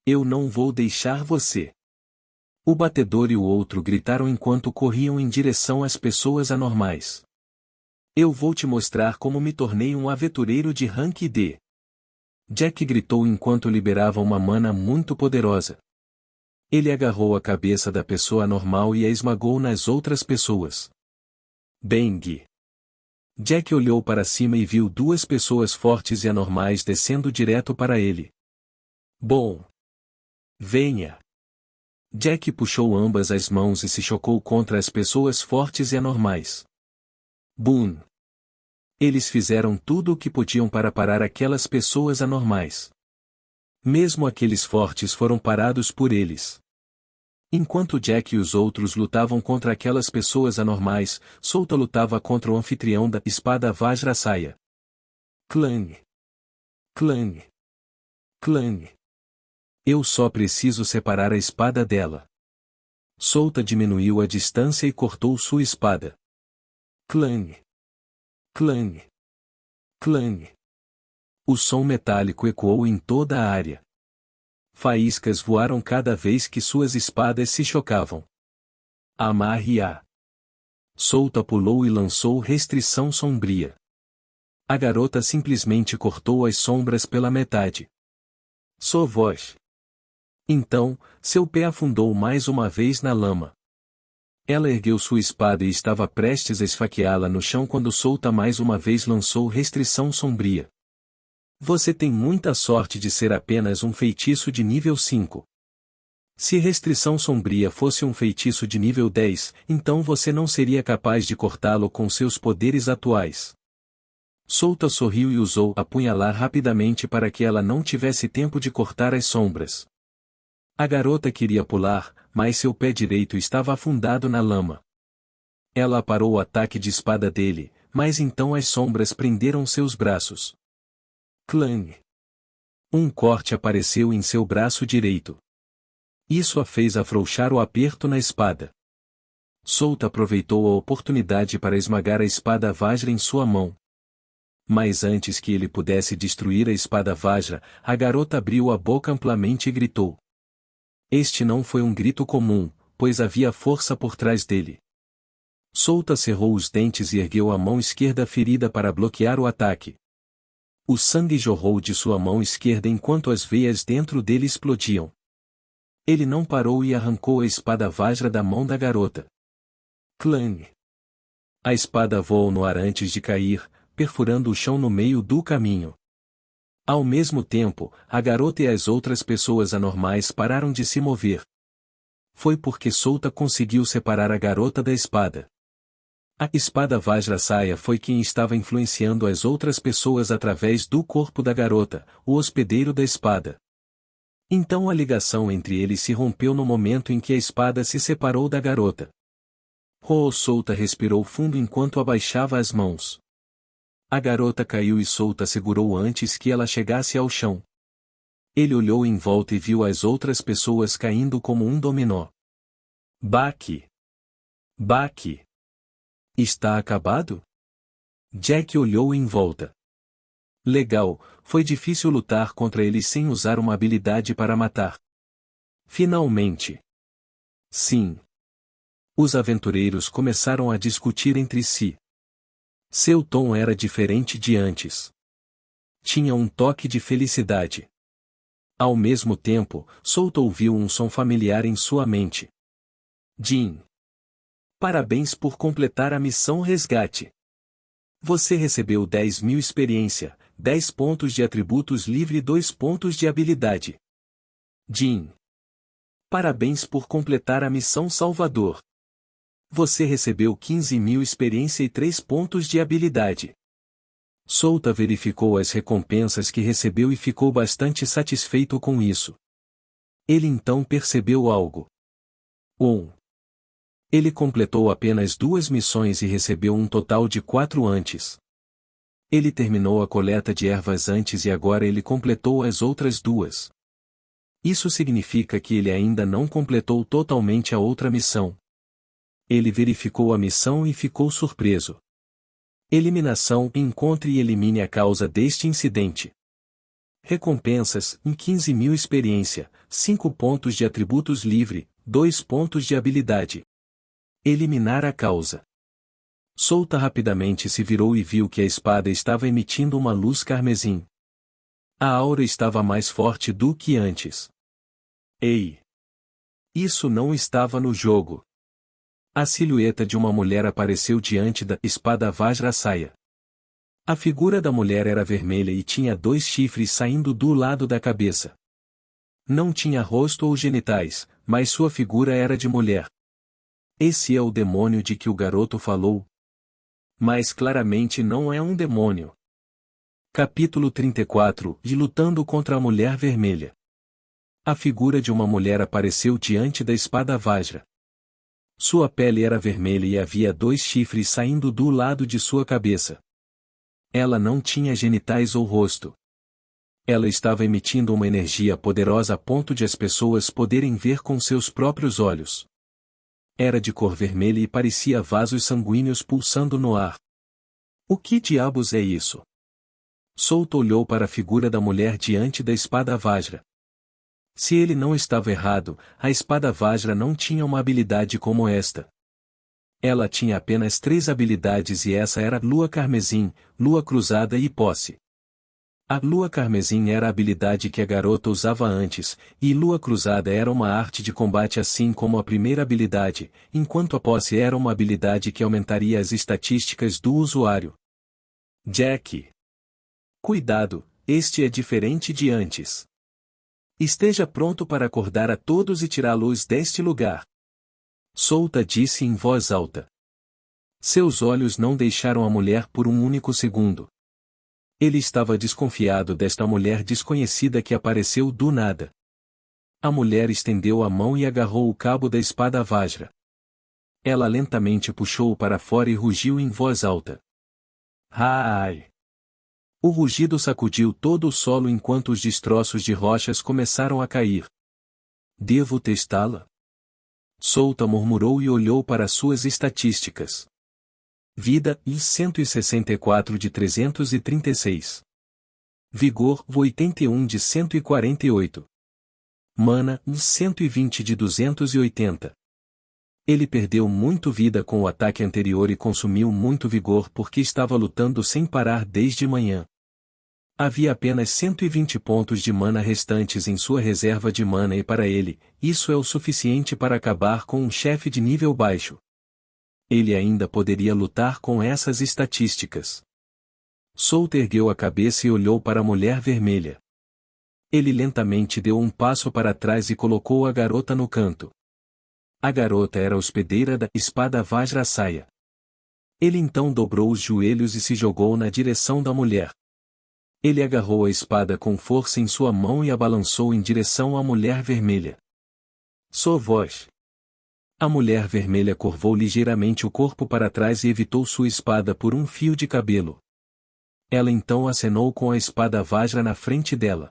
Eu não vou deixar você. O batedor e o outro gritaram enquanto corriam em direção às pessoas anormais. Eu vou te mostrar como me tornei um aventureiro de rank D. Jack gritou enquanto liberava uma mana muito poderosa. Ele agarrou a cabeça da pessoa anormal e a esmagou nas outras pessoas. Bang! Jack olhou para cima e viu 2 pessoas fortes e anormais descendo direto para ele. Bom! Venha! Jack puxou ambas as mãos e se chocou contra as pessoas fortes e anormais. Boom! Eles fizeram tudo o que podiam para parar aquelas pessoas anormais. Mesmo aqueles fortes foram parados por eles. Enquanto Jack e os outros lutavam contra aquelas pessoas anormais, Souta lutava contra o anfitrião da espada Vajrasaya. Clang! Clang! Clang! Eu só preciso separar a espada dela. Souta diminuiu a distância e cortou sua espada. Clang! Clang! Clang! O som metálico ecoou em toda a área. Faíscas voaram cada vez que suas espadas se chocavam. Amarre-a! Souta pulou e lançou restrição sombria. A garota simplesmente cortou as sombras pela metade. Sua voz. Então, seu pé afundou mais uma vez na lama. Ela ergueu sua espada e estava prestes a esfaqueá-la no chão quando Souta mais uma vez lançou restrição sombria. Você tem muita sorte de ser apenas um feitiço de nível 5. Se restrição sombria fosse um feitiço de nível 10, então você não seria capaz de cortá-lo com seus poderes atuais. Souta sorriu e usou apunhalar rapidamente para que ela não tivesse tempo de cortar as sombras. A garota queria pular, mas seu pé direito estava afundado na lama. Ela parou o ataque de espada dele, mas então as sombras prenderam seus braços. Clang! Um corte apareceu em seu braço direito. Isso a fez afrouxar o aperto na espada. Souta aproveitou a oportunidade para esmagar a espada Vajra em sua mão. Mas antes que ele pudesse destruir a espada Vajra, a garota abriu a boca amplamente e gritou. Este não foi um grito comum, pois havia força por trás dele. Souta cerrou os dentes e ergueu a mão esquerda ferida para bloquear o ataque. O sangue jorrou de sua mão esquerda enquanto as veias dentro dele explodiam. Ele não parou e arrancou a espada Vajra da mão da garota. Clang! A espada voou no ar antes de cair, perfurando o chão no meio do caminho. Ao mesmo tempo, a garota e as outras pessoas anormais pararam de se mover. Foi porque Souta conseguiu separar a garota da espada. A espada Vajrasaya foi quem estava influenciando as outras pessoas através do corpo da garota, o hospedeiro da espada. Então a ligação entre eles se rompeu no momento em que a espada se separou da garota. Souta respirou fundo enquanto abaixava as mãos. A garota caiu e Souta segurou antes que ela chegasse ao chão. Ele olhou em volta e viu as outras pessoas caindo como um dominó. Baque! Baki. Está acabado? Jack olhou em volta. Legal, foi difícil lutar contra eles sem usar uma habilidade para matar. Finalmente. Sim. Os aventureiros começaram a discutir entre si. Seu tom era diferente de antes. Tinha um toque de felicidade. Ao mesmo tempo, Souto ouviu um som familiar em sua mente. Jin. Parabéns por completar a missão Resgate. Você recebeu 10.000 experiência, 10 pontos de atributos livre e 2 pontos de habilidade. Jin. Parabéns por completar a missão Salvador. Você recebeu 15.000 experiência e 3 pontos de habilidade. Souta verificou as recompensas que recebeu e ficou bastante satisfeito com isso. Ele então percebeu algo. 1. Ele completou apenas 2 missões e recebeu um total de 4 antes. Ele terminou a coleta de ervas antes e agora ele completou as outras 2. Isso significa que ele ainda não completou totalmente a outra missão. Ele verificou a missão e ficou surpreso. Eliminação: encontre e elimine a causa deste incidente. Recompensas: em 15.000 experiência, 5 pontos de atributos livre, 2 pontos de habilidade. Eliminar a causa. Souta rapidamente se virou e viu que a espada estava emitindo uma luz carmesim. A aura estava mais forte do que antes. Ei! Isso não estava no jogo. A silhueta de uma mulher apareceu diante da espada Vajrasaya. A figura da mulher era vermelha e tinha 2 chifres saindo do lado da cabeça. Não tinha rosto ou genitais, mas sua figura era de mulher. Esse é o demônio de que o garoto falou. Mas claramente não é um demônio. Capítulo 34 E lutando contra a mulher vermelha. A figura de uma mulher apareceu diante da espada Vajra. Sua pele era vermelha e havia 2 chifres saindo do lado de sua cabeça. Ela não tinha genitais ou rosto. Ela estava emitindo uma energia poderosa a ponto de as pessoas poderem ver com seus próprios olhos. Era de cor vermelha e parecia vasos sanguíneos pulsando no ar. O que diabos é isso? Souto olhou para a figura da mulher diante da espada Vajra. Se ele não estava errado, a espada Vajra não tinha uma habilidade como esta. Ela tinha apenas 3 habilidades e essa era Lua Carmesim, Lua Cruzada e Posse. A Lua Carmesim era a habilidade que a garota usava antes, e Lua Cruzada era uma arte de combate assim como a primeira habilidade, enquanto a Posse era uma habilidade que aumentaria as estatísticas do usuário. Jack. Cuidado, este é diferente de antes. Esteja pronto para acordar a todos e tirá-los deste lugar. Souta disse em voz alta. Seus olhos não deixaram a mulher por um único segundo. Ele estava desconfiado desta mulher desconhecida que apareceu do nada. A mulher estendeu a mão e agarrou o cabo da espada Vajra. Ela lentamente puxou-o para fora e rugiu em voz alta. Ai! O rugido sacudiu todo o solo enquanto os destroços de rochas começaram a cair. Devo testá-la? Souta murmurou e olhou para suas estatísticas. Vida, 164 de 336. Vigor, 81 de 148. Mana, 120 de 280. Ele perdeu muito vida com o ataque anterior e consumiu muito vigor porque estava lutando sem parar desde manhã. Havia apenas 120 pontos de mana restantes em sua reserva de mana e para ele, isso é o suficiente para acabar com um chefe de nível baixo. Ele ainda poderia lutar com essas estatísticas. Souta ergueu a cabeça e olhou para a mulher vermelha. Ele lentamente deu um passo para trás e colocou a garota no canto. A garota era a hospedeira da espada Vajrasaya. Ele então dobrou os joelhos e se jogou na direção da mulher. Ele agarrou a espada com força em sua mão e a balançou em direção à mulher vermelha. Sua voz. A mulher vermelha curvou ligeiramente o corpo para trás e evitou sua espada por um fio de cabelo. Ela então acenou com a espada Vajra na frente dela.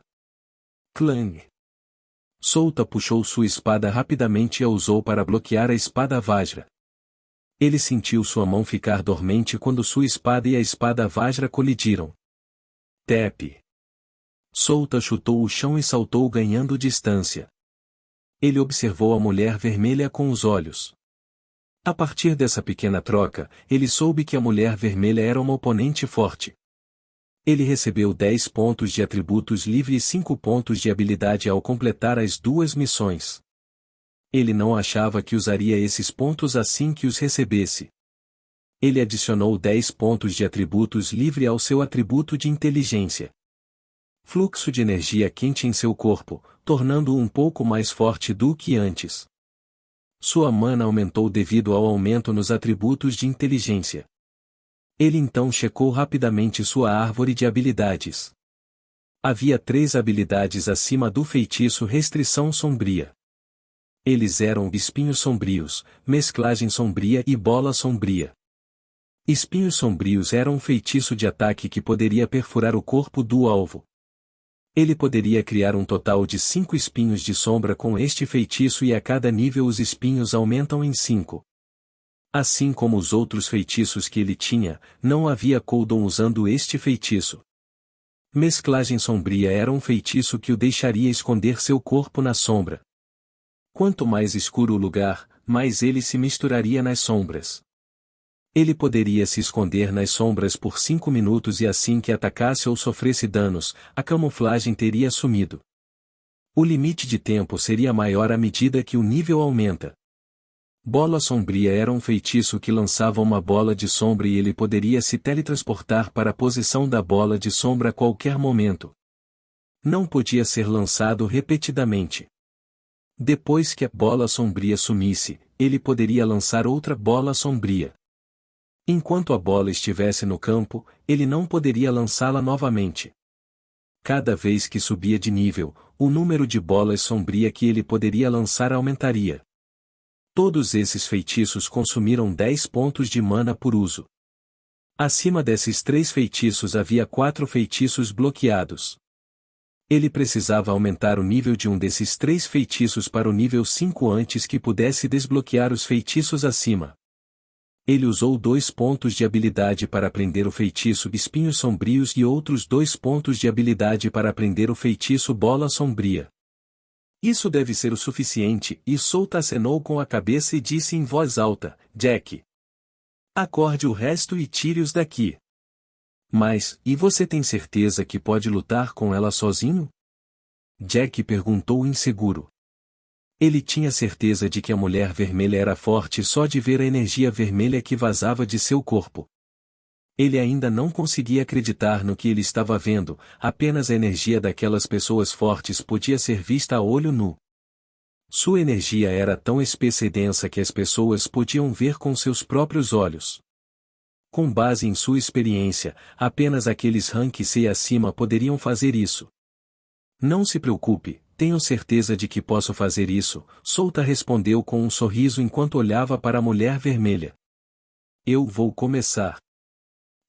Clang! Souta puxou sua espada rapidamente e a usou para bloquear a espada Vajra. Ele sentiu sua mão ficar dormente quando sua espada e a espada Vajra colidiram. Tepe. Solta chutou o chão e saltou ganhando distância. Ele observou a mulher vermelha com os olhos. A partir dessa pequena troca, ele soube que a mulher vermelha era uma oponente forte. Ele recebeu 10 pontos de atributos livre e 5 pontos de habilidade ao completar as duas missões. Ele não achava que usaria esses pontos assim que os recebesse. Ele adicionou 10 pontos de atributos livre ao seu atributo de inteligência. Fluxo de energia quente em seu corpo, tornando-o um pouco mais forte do que antes. Sua mana aumentou devido ao aumento nos atributos de inteligência. Ele então checou rapidamente sua árvore de habilidades. Havia 3 habilidades acima do feitiço Restrição Sombria. Eles eram Espinhos Sombrios, Mesclagem Sombria e Bola Sombria. Espinhos Sombrios eram um feitiço de ataque que poderia perfurar o corpo do alvo. Ele poderia criar um total de 5 espinhos de sombra com este feitiço e a cada nível os espinhos aumentam em 5. Assim como os outros feitiços que ele tinha, não havia cooldown usando este feitiço. Mesclagem Sombria era um feitiço que o deixaria esconder seu corpo na sombra. Quanto mais escuro o lugar, mais ele se misturaria nas sombras. Ele poderia se esconder nas sombras por 5 minutos e assim que atacasse ou sofresse danos, a camuflagem teria sumido. O limite de tempo seria maior à medida que o nível aumenta. Bola Sombria era um feitiço que lançava uma bola de sombra e ele poderia se teletransportar para a posição da bola de sombra a qualquer momento. Não podia ser lançado repetidamente. Depois que a bola sombria sumisse, ele poderia lançar outra bola sombria. Enquanto a bola estivesse no campo, ele não poderia lançá-la novamente. Cada vez que subia de nível, o número de bolas sombria que ele poderia lançar aumentaria. Todos esses feitiços consumiram 10 pontos de mana por uso. Acima desses 3 feitiços havia 4 feitiços bloqueados. Ele precisava aumentar o nível de um desses 3 feitiços para o nível 5 antes que pudesse desbloquear os feitiços acima. Ele usou 2 pontos de habilidade para aprender o feitiço Espinhos Sombrios e outros 2 pontos de habilidade para aprender o feitiço Bola Sombria. Isso deve ser o suficiente, e Solta acenou com a cabeça e disse em voz alta, Jack. Acorde o resto e tire-os daqui. Mas, e você tem certeza que pode lutar com ela sozinho? Jack perguntou inseguro. Ele tinha certeza de que a mulher vermelha era forte só de ver a energia vermelha que vazava de seu corpo. Ele ainda não conseguia acreditar no que ele estava vendo, apenas a energia daquelas pessoas fortes podia ser vista a olho nu. Sua energia era tão espessa e densa que as pessoas podiam ver com seus próprios olhos. Com base em sua experiência, apenas aqueles rank C acima poderiam fazer isso. Não se preocupe. Tenho certeza de que posso fazer isso, Solta respondeu com um sorriso enquanto olhava para a mulher vermelha. Eu vou começar.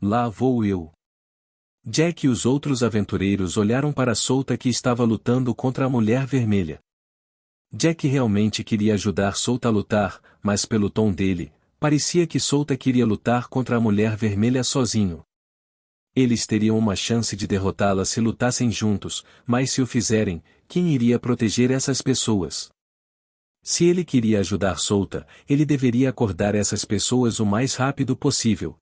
Lá vou eu. Jack e os outros aventureiros olharam para Solta que estava lutando contra a mulher vermelha. Jack realmente queria ajudar Solta a lutar, mas pelo tom dele, parecia que Solta queria lutar contra a mulher vermelha sozinho. Eles teriam uma chance de derrotá-la se lutassem juntos, mas se o fizerem, quem iria proteger essas pessoas? Se ele queria ajudar Solta, ele deveria acordar essas pessoas o mais rápido possível.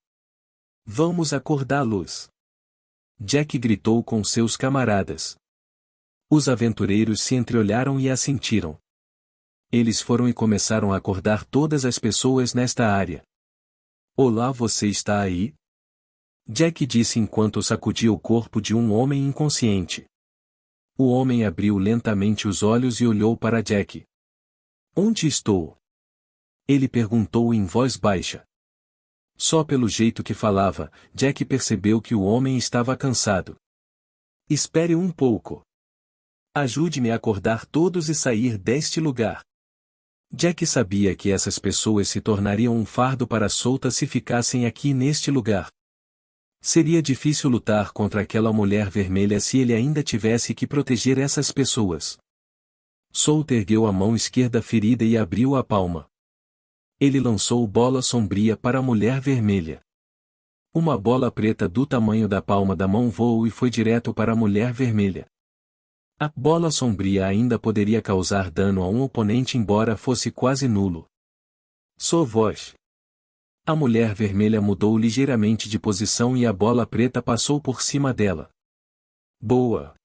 Vamos acordá-los! Jack gritou com seus camaradas. Os aventureiros se entreolharam e assentiram. Eles foram e começaram a acordar todas as pessoas nesta área. Olá, você está aí? Jack disse enquanto sacudia o corpo de um homem inconsciente. O homem abriu lentamente os olhos e olhou para Jack. Onde estou? Ele perguntou em voz baixa. Só pelo jeito que falava, Jack percebeu que o homem estava cansado. Espere um pouco. Ajude-me a acordar todos e sair deste lugar. Jack sabia que essas pessoas se tornariam um fardo para Solta se ficassem aqui neste lugar. Seria difícil lutar contra aquela mulher vermelha se ele ainda tivesse que proteger essas pessoas. Solta ergueu a mão esquerda ferida e abriu a palma. Ele lançou bola sombria para a mulher vermelha. Uma bola preta do tamanho da palma da mão voou e foi direto para a mulher vermelha. A bola sombria ainda poderia causar dano a um oponente embora fosse quase nulo. Sua voz. A mulher vermelha mudou ligeiramente de posição e a bola preta passou por cima dela. Boa!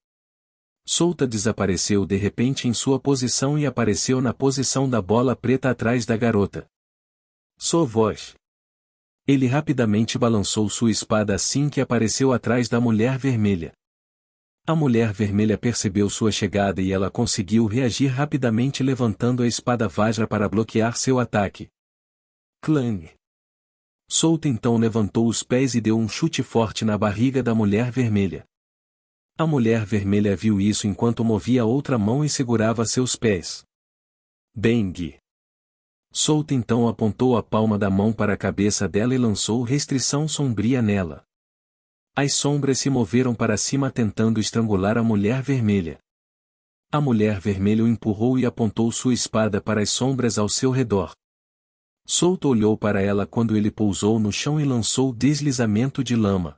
Souta desapareceu de repente em sua posição e apareceu na posição da bola preta atrás da garota. Sua voz. Ele rapidamente balançou sua espada assim que apareceu atrás da mulher vermelha. A mulher vermelha percebeu sua chegada e ela conseguiu reagir rapidamente levantando a espada Vajra para bloquear seu ataque. Clang! Souta então levantou os pés e deu um chute forte na barriga da mulher vermelha. A mulher vermelha viu isso enquanto movia a outra mão e segurava seus pés. Bang! Souta então apontou a palma da mão para a cabeça dela e lançou restrição sombria nela. As sombras se moveram para cima tentando estrangular a mulher vermelha. A mulher vermelha o empurrou e apontou sua espada para as sombras ao seu redor. Souta olhou para ela quando ele pousou no chão e lançou deslizamento de lama.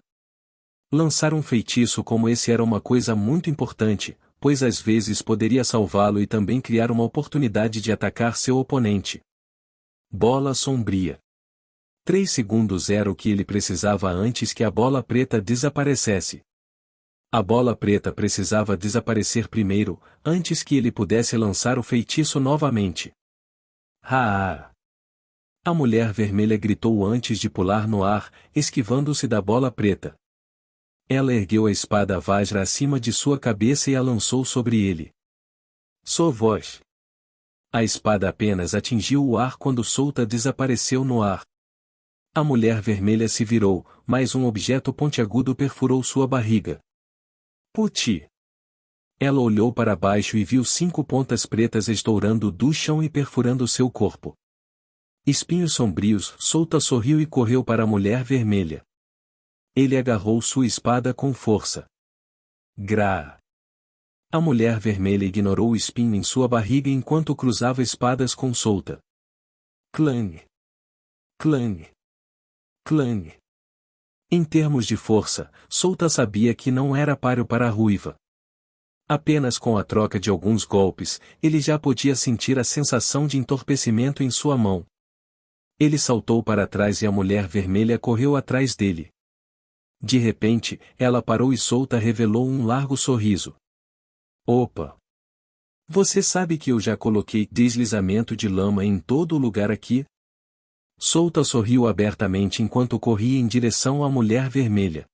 Lançar um feitiço como esse era uma coisa muito importante, pois às vezes poderia salvá-lo e também criar uma oportunidade de atacar seu oponente. Bola sombria. 3 segundos era o que ele precisava antes que a bola preta desaparecesse. A bola preta precisava desaparecer primeiro, antes que ele pudesse lançar o feitiço novamente. Ah! A mulher vermelha gritou antes de pular no ar, esquivando-se da bola preta. Ela ergueu a espada Vajra acima de sua cabeça e a lançou sobre ele. Sua voz. A espada apenas atingiu o ar quando Souta desapareceu no ar. A mulher vermelha se virou, mas um objeto pontiagudo perfurou sua barriga. Puti! Ela olhou para baixo e viu 5 pontas pretas estourando do chão e perfurando seu corpo. Espinhos sombrios, Souta sorriu e correu para a mulher vermelha. Ele agarrou sua espada com força. Gra! A mulher vermelha ignorou o espinho em sua barriga enquanto cruzava espadas com Souta. Clang! Clang! Clang! Em termos de força, Souta sabia que não era páreo para a ruiva. Apenas com a troca de alguns golpes, ele já podia sentir a sensação de entorpecimento em sua mão. Ele saltou para trás e a mulher vermelha correu atrás dele. De repente, ela parou e Souta revelou um largo sorriso. Opa! Você sabe que eu já coloquei deslizamento de lama em todo lugar aqui? Souta sorriu abertamente enquanto corria em direção à mulher vermelha.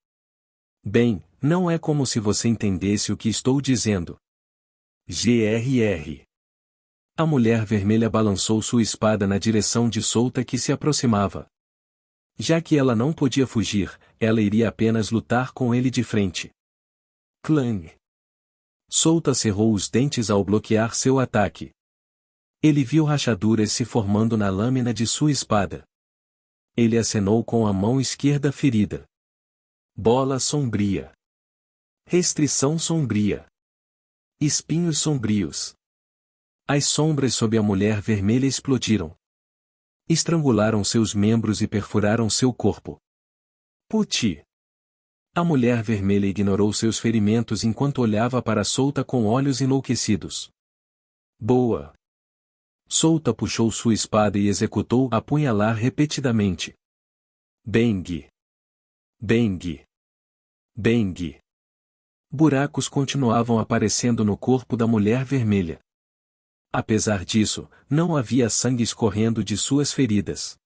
Bem, não é como se você entendesse o que estou dizendo. GRR. A mulher vermelha balançou sua espada na direção de Souta que se aproximava. Já que ela não podia fugir, ela iria apenas lutar com ele de frente. Clang! Souta cerrou os dentes ao bloquear seu ataque. Ele viu rachaduras se formando na lâmina de sua espada. Ele acenou com a mão esquerda ferida. Bola sombria. Restrição sombria. Espinhos sombrios. As sombras sob a mulher vermelha explodiram. Estrangularam seus membros e perfuraram seu corpo. Puti! A mulher vermelha ignorou seus ferimentos enquanto olhava para Souta com olhos enlouquecidos. Boa! Souta puxou sua espada e executou apunhalar repetidamente. Bang! Bang! Bang! Buracos continuavam aparecendo no corpo da mulher vermelha. Apesar disso, não havia sangue escorrendo de suas feridas.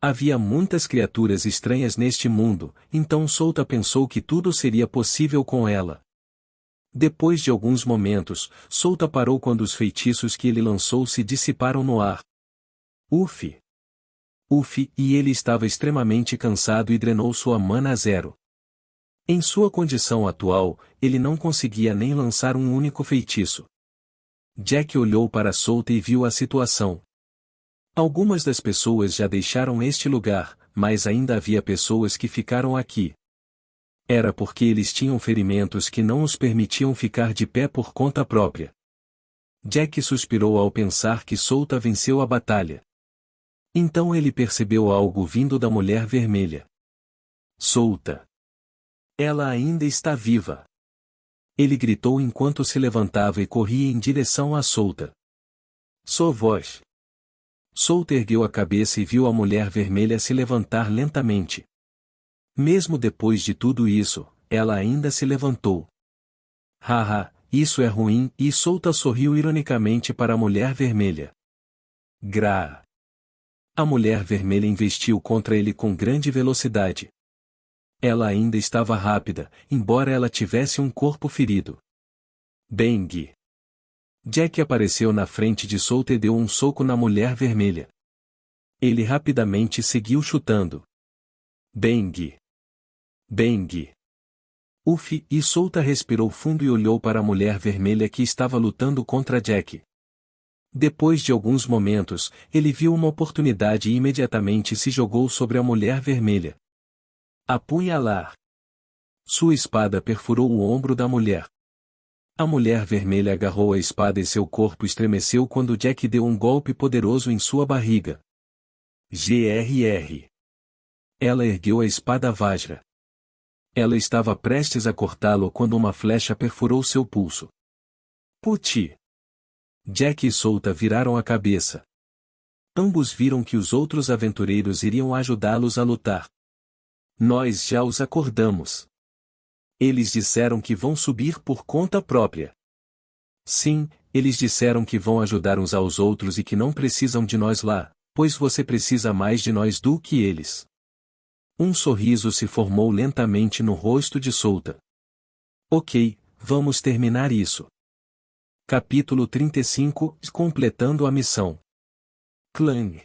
Havia muitas criaturas estranhas neste mundo, então Souta pensou que tudo seria possível com ela. Depois de alguns momentos, Souta parou quando os feitiços que ele lançou se dissiparam no ar. Uf! Uf! E ele estava extremamente cansado e drenou sua mana a 0. Em sua condição atual, ele não conseguia nem lançar um único feitiço. Jack olhou para Souta e viu a situação. Algumas das pessoas já deixaram este lugar, mas ainda havia pessoas que ficaram aqui. Era porque eles tinham ferimentos que não os permitiam ficar de pé por conta própria. Jack suspirou ao pensar que Souta venceu a batalha. Então ele percebeu algo vindo da mulher vermelha. Solta! Ela ainda está viva! Ele gritou enquanto se levantava e corria em direção à Solta. Sua voz. Solta ergueu a cabeça e viu a mulher vermelha se levantar lentamente. Mesmo depois de tudo isso, ela ainda se levantou. Haha, isso é ruim, e Solta sorriu ironicamente para a mulher vermelha. Gra. A mulher vermelha investiu contra ele com grande velocidade. Ela ainda estava rápida, embora ela tivesse um corpo ferido. Bang! Jack apareceu na frente de Solta e deu um soco na mulher vermelha. Ele rapidamente seguiu chutando. Bang! Bang! Uf! E Solta respirou fundo e olhou para a mulher vermelha que estava lutando contra Jack. Depois de alguns momentos, ele viu uma oportunidade e imediatamente se jogou sobre a mulher vermelha. Apunhalar. Sua espada perfurou o ombro da mulher. A mulher vermelha agarrou a espada e seu corpo estremeceu quando Jack deu um golpe poderoso em sua barriga. Grr. Ela ergueu a espada Vajra. Ela estava prestes a cortá-lo quando uma flecha perfurou seu pulso. Puti! Jack e Solta viraram a cabeça. Ambos viram que os outros aventureiros iriam ajudá-los a lutar. Nós já os acordamos. Eles disseram que vão subir por conta própria. Sim, eles disseram que vão ajudar uns aos outros e que não precisam de nós lá, pois você precisa mais de nós do que eles. Um sorriso se formou lentamente no rosto de Solta. Ok, vamos terminar isso. Capítulo 35 – Completando a missão. Clang.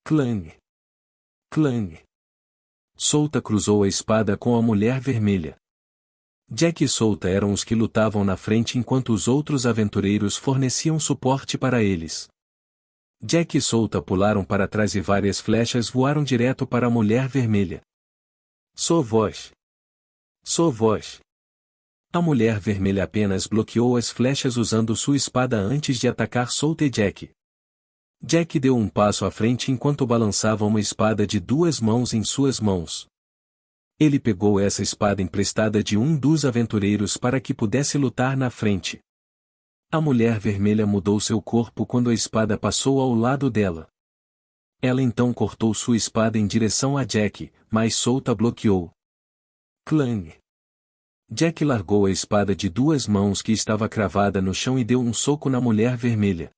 Clang. Clang. Solta cruzou a espada com a mulher vermelha. Jack e Solta eram os que lutavam na frente enquanto os outros aventureiros forneciam suporte para eles. Jack e Solta pularam para trás e várias flechas voaram direto para a mulher vermelha. Sua voz. Sua voz. A mulher vermelha apenas bloqueou as flechas usando sua espada antes de atacar Solta e Jack. Jack deu um passo à frente enquanto balançava uma espada de duas mãos em suas mãos. Ele pegou essa espada emprestada de um dos aventureiros para que pudesse lutar na frente. A mulher vermelha mudou seu corpo quando a espada passou ao lado dela. Ela então cortou sua espada em direção a Jack, mas Solta bloqueou. Clang. Jack largou a espada de duas mãos que estava cravada no chão e deu um soco na mulher vermelha.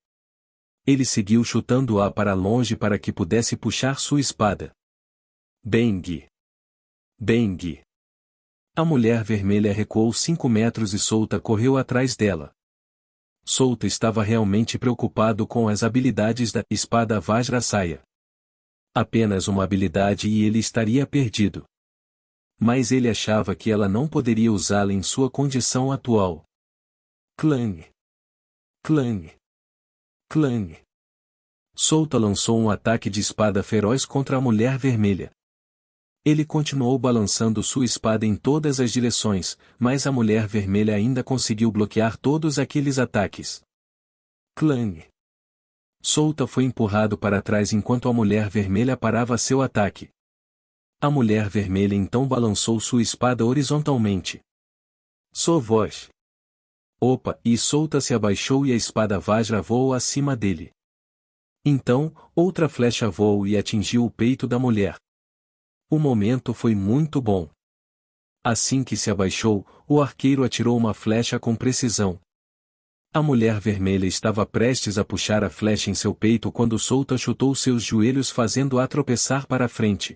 Ele seguiu chutando-a para longe para que pudesse puxar sua espada. Bang! Bang! A mulher vermelha recuou 5 metros e Solta correu atrás dela. Solta estava realmente preocupado com as habilidades da espada Vajrasaya. Apenas uma habilidade e ele estaria perdido. Mas ele achava que ela não poderia usá-la em sua condição atual. Clang! Clang! Clang! Solta lançou um ataque de espada feroz contra a mulher vermelha. Ele continuou balançando sua espada em todas as direções, mas a mulher vermelha ainda conseguiu bloquear todos aqueles ataques. Clang! Solta foi empurrado para trás enquanto a mulher vermelha parava seu ataque. A mulher vermelha então balançou sua espada horizontalmente. Sua voz. Opa! E Solta se abaixou e a espada Vajra voou acima dele. Então, outra flecha voou e atingiu o peito da mulher. O momento foi muito bom. Assim que se abaixou, o arqueiro atirou uma flecha com precisão. A mulher vermelha estava prestes a puxar a flecha em seu peito quando Solta chutou seus joelhos fazendo-a tropeçar para a frente.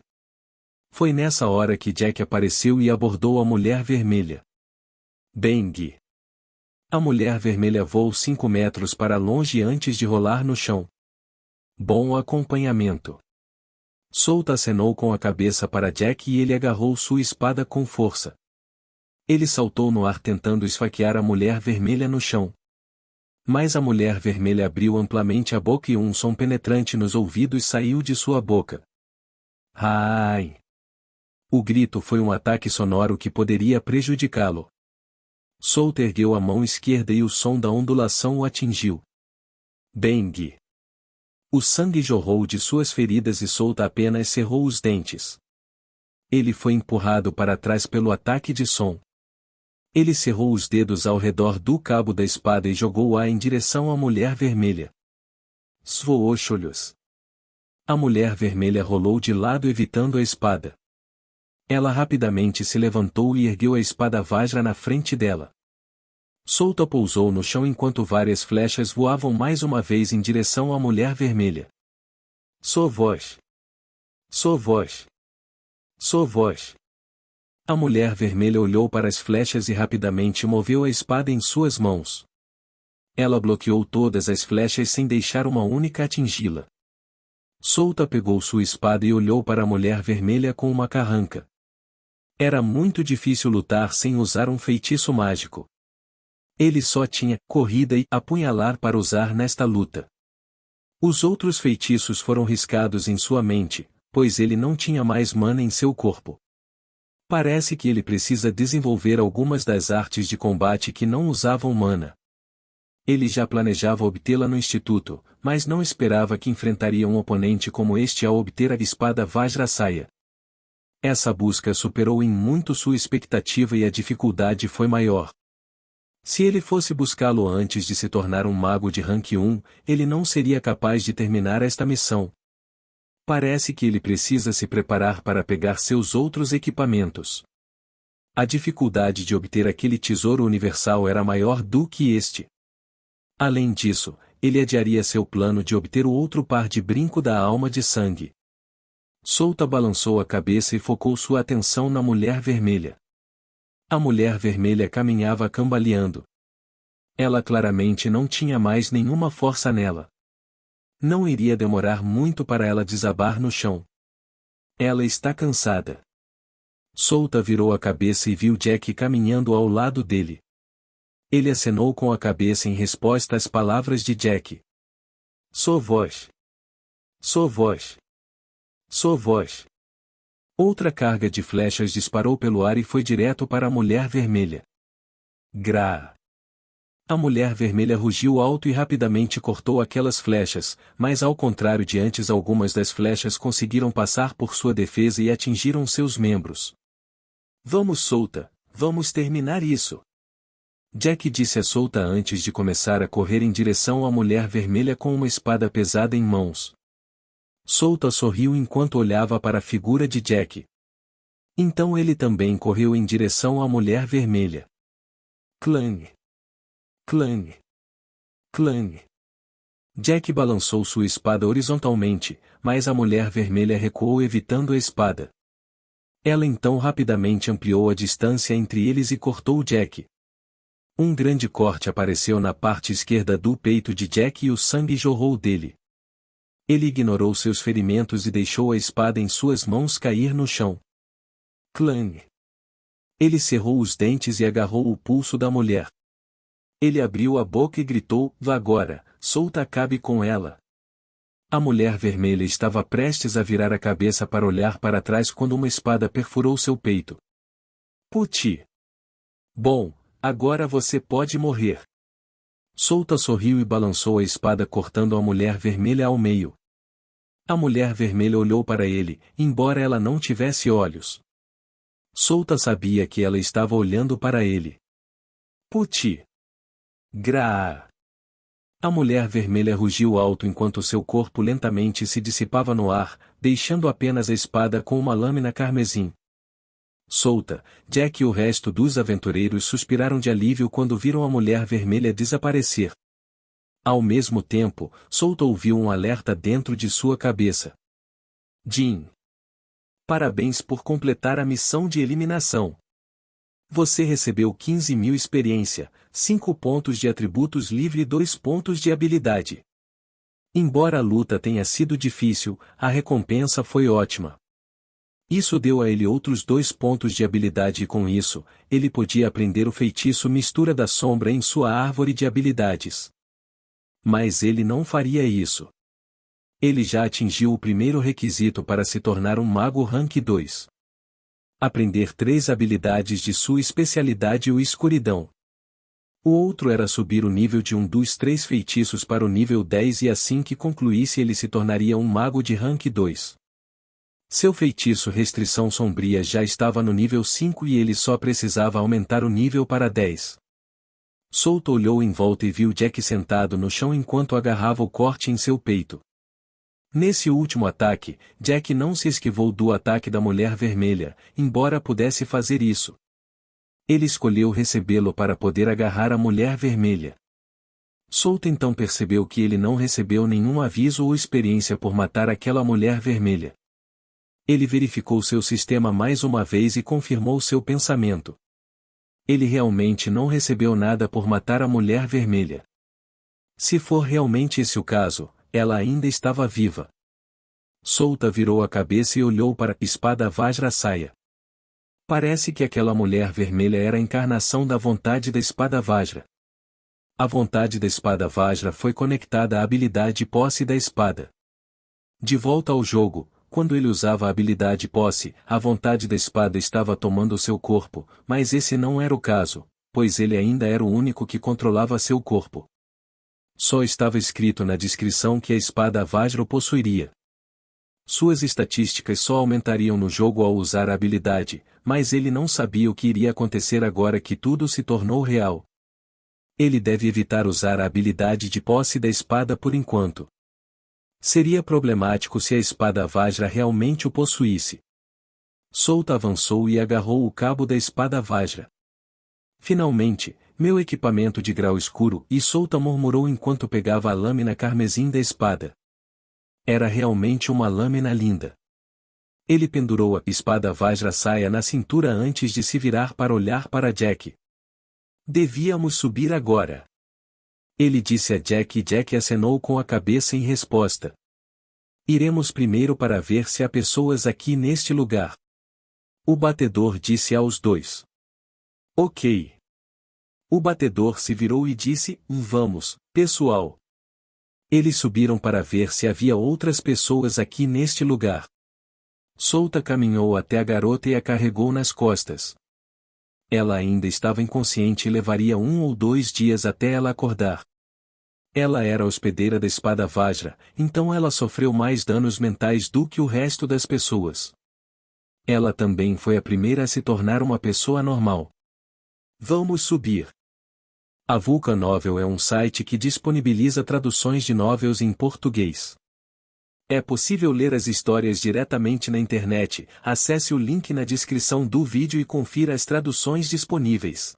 Foi nessa hora que Jack apareceu e abordou a mulher vermelha. Bang! A mulher vermelha voou 5 metros para longe antes de rolar no chão. Bom acompanhamento. Solta acenou com a cabeça para Jack e ele agarrou sua espada com força. Ele saltou no ar tentando esfaquear a mulher vermelha no chão. Mas a mulher vermelha abriu amplamente a boca e um som penetrante nos ouvidos saiu de sua boca. Ai! O grito foi um ataque sonoro que poderia prejudicá-lo. Solta ergueu a mão esquerda e o som da ondulação o atingiu. Bang! O sangue jorrou de suas feridas e Souta apenas cerrou os dentes. Ele foi empurrado para trás pelo ataque de som. Ele cerrou os dedos ao redor do cabo da espada e jogou-a em direção à Mulher Vermelha. Svoosholhos. A Mulher Vermelha rolou de lado evitando a espada. Ela rapidamente se levantou e ergueu a espada Vajra na frente dela. Souta pousou no chão enquanto várias flechas voavam mais uma vez em direção à Mulher Vermelha. Sovós. Sovós. Sovós. A Mulher Vermelha olhou para as flechas e rapidamente moveu a espada em suas mãos. Ela bloqueou todas as flechas sem deixar uma única atingi-la. Souta pegou sua espada e olhou para a Mulher Vermelha com uma carranca. Era muito difícil lutar sem usar um feitiço mágico. Ele só tinha corrida e apunhalar para usar nesta luta. Os outros feitiços foram riscados em sua mente, pois ele não tinha mais mana em seu corpo. Parece que ele precisa desenvolver algumas das artes de combate que não usavam mana. Ele já planejava obtê-la no instituto, mas não esperava que enfrentaria um oponente como este ao obter a espada Vajrasaya. Essa busca superou em muito sua expectativa e a dificuldade foi maior. Se ele fosse buscá-lo antes de se tornar um mago de rank 1, ele não seria capaz de terminar esta missão. Parece que ele precisa se preparar para pegar seus outros equipamentos. A dificuldade de obter aquele tesouro universal era maior do que este. Além disso, ele adiaria seu plano de obter o outro par de brinco da alma de sangue. Souta balançou a cabeça e focou sua atenção na Mulher Vermelha. A Mulher Vermelha caminhava cambaleando. Ela claramente não tinha mais nenhuma força nela. Não iria demorar muito para ela desabar no chão. Ela está cansada. Souta virou a cabeça e viu Jack caminhando ao lado dele. Ele acenou com a cabeça em resposta às palavras de Jack. Sovós. Sovós. Sovós. Outra carga de flechas disparou pelo ar e foi direto para a Mulher Vermelha. Gra! A Mulher Vermelha rugiu alto e rapidamente cortou aquelas flechas, mas ao contrário de antes algumas das flechas conseguiram passar por sua defesa e atingiram seus membros. Vamos, Souta, vamos terminar isso. Jack disse a Souta antes de começar a correr em direção à Mulher Vermelha com uma espada pesada em mãos. Souta sorriu enquanto olhava para a figura de Jack. Então ele também correu em direção à Mulher Vermelha. Clang! Clang! Clang! Jack balançou sua espada horizontalmente, mas a Mulher Vermelha recuou evitando a espada. Ela então rapidamente ampliou a distância entre eles e cortou Jack. Um grande corte apareceu na parte esquerda do peito de Jack e o sangue jorrou dele. Ele ignorou seus ferimentos e deixou a espada em suas mãos cair no chão. Clang! Ele cerrou os dentes e agarrou o pulso da mulher. Ele abriu a boca e gritou, "Vá agora, Souta, acabe com ela." A Mulher Vermelha estava prestes a virar a cabeça para olhar para trás quando uma espada perfurou seu peito. Puti! Bom, agora você pode morrer. Souta sorriu e balançou a espada cortando a Mulher Vermelha ao meio. A Mulher Vermelha olhou para ele, embora ela não tivesse olhos. Souta sabia que ela estava olhando para ele. Puti! Gra! A Mulher Vermelha rugiu alto enquanto seu corpo lentamente se dissipava no ar, deixando apenas a espada com uma lâmina carmesim. Souta, Jack e o resto dos aventureiros suspiraram de alívio quando viram a Mulher Vermelha desaparecer. Ao mesmo tempo, Souta ouviu um alerta dentro de sua cabeça. Jin! Parabéns por completar a missão de eliminação. Você recebeu 15.000 experiência, 5 pontos de atributos livre e 2 pontos de habilidade. Embora a luta tenha sido difícil, a recompensa foi ótima. Isso deu a ele outros 2 pontos de habilidade e com isso, ele podia aprender o feitiço Mistura da Sombra em sua árvore de habilidades. Mas ele não faria isso. Ele já atingiu o primeiro requisito para se tornar um mago rank 2. Aprender 3 habilidades de sua especialidade, o escuridão. O outro era subir o nível de um dos 3 feitiços para o nível 10 e assim que concluísse ele se tornaria um mago de rank 2. Seu feitiço Restrição Sombria já estava no nível 5 e ele só precisava aumentar o nível para 10. Souta olhou em volta e viu Jack sentado no chão enquanto agarrava o corte em seu peito. Nesse último ataque, Jack não se esquivou do ataque da Mulher Vermelha, embora pudesse fazer isso. Ele escolheu recebê-lo para poder agarrar a Mulher Vermelha. Souta então percebeu que ele não recebeu nenhum aviso ou experiência por matar aquela Mulher Vermelha. Ele verificou seu sistema mais uma vez e confirmou seu pensamento. Ele realmente não recebeu nada por matar a Mulher Vermelha. Se for realmente esse o caso, ela ainda estava viva. Souta virou a cabeça e olhou para a espada Vajrasaya. Parece que aquela Mulher Vermelha era a encarnação da vontade da espada Vajra. A vontade da espada Vajra foi conectada à habilidade Posse da espada. De volta ao jogo, quando ele usava a habilidade Posse, a vontade da espada estava tomando seu corpo, mas esse não era o caso, pois ele ainda era o único que controlava seu corpo. Só estava escrito na descrição que a espada Vajra o possuiria. Suas estatísticas só aumentariam no jogo ao usar a habilidade, mas ele não sabia o que iria acontecer agora que tudo se tornou real. Ele deve evitar usar a habilidade de posse da espada por enquanto. Seria problemático se a espada Vajra realmente o possuísse. Souta avançou e agarrou o cabo da espada Vajra. Finalmente, meu equipamento de grau escuro, e Souta murmurou enquanto pegava a lâmina carmesim da espada. Era realmente uma lâmina linda. Ele pendurou a espada Vajrasaya na cintura antes de se virar para olhar para Jack. Devíamos subir agora. Ele disse a Jack e Jack acenou com a cabeça em resposta. Iremos primeiro para ver se há pessoas aqui neste lugar. O batedor disse aos dois. Ok. O batedor se virou e disse, vamos, pessoal. Eles subiram para ver se havia outras pessoas aqui neste lugar. Souta caminhou até a garota e a carregou nas costas. Ela ainda estava inconsciente e levaria 1 ou 2 dias até ela acordar. Ela era a hospedeira da espada Vajra, então ela sofreu mais danos mentais do que o resto das pessoas. Ela também foi a primeira a se tornar uma pessoa normal. Vamos subir. A Vulcan Novel é um site que disponibiliza traduções de novels em português. É possível ler as histórias diretamente na internet. Acesse o link na descrição do vídeo e confira as traduções disponíveis.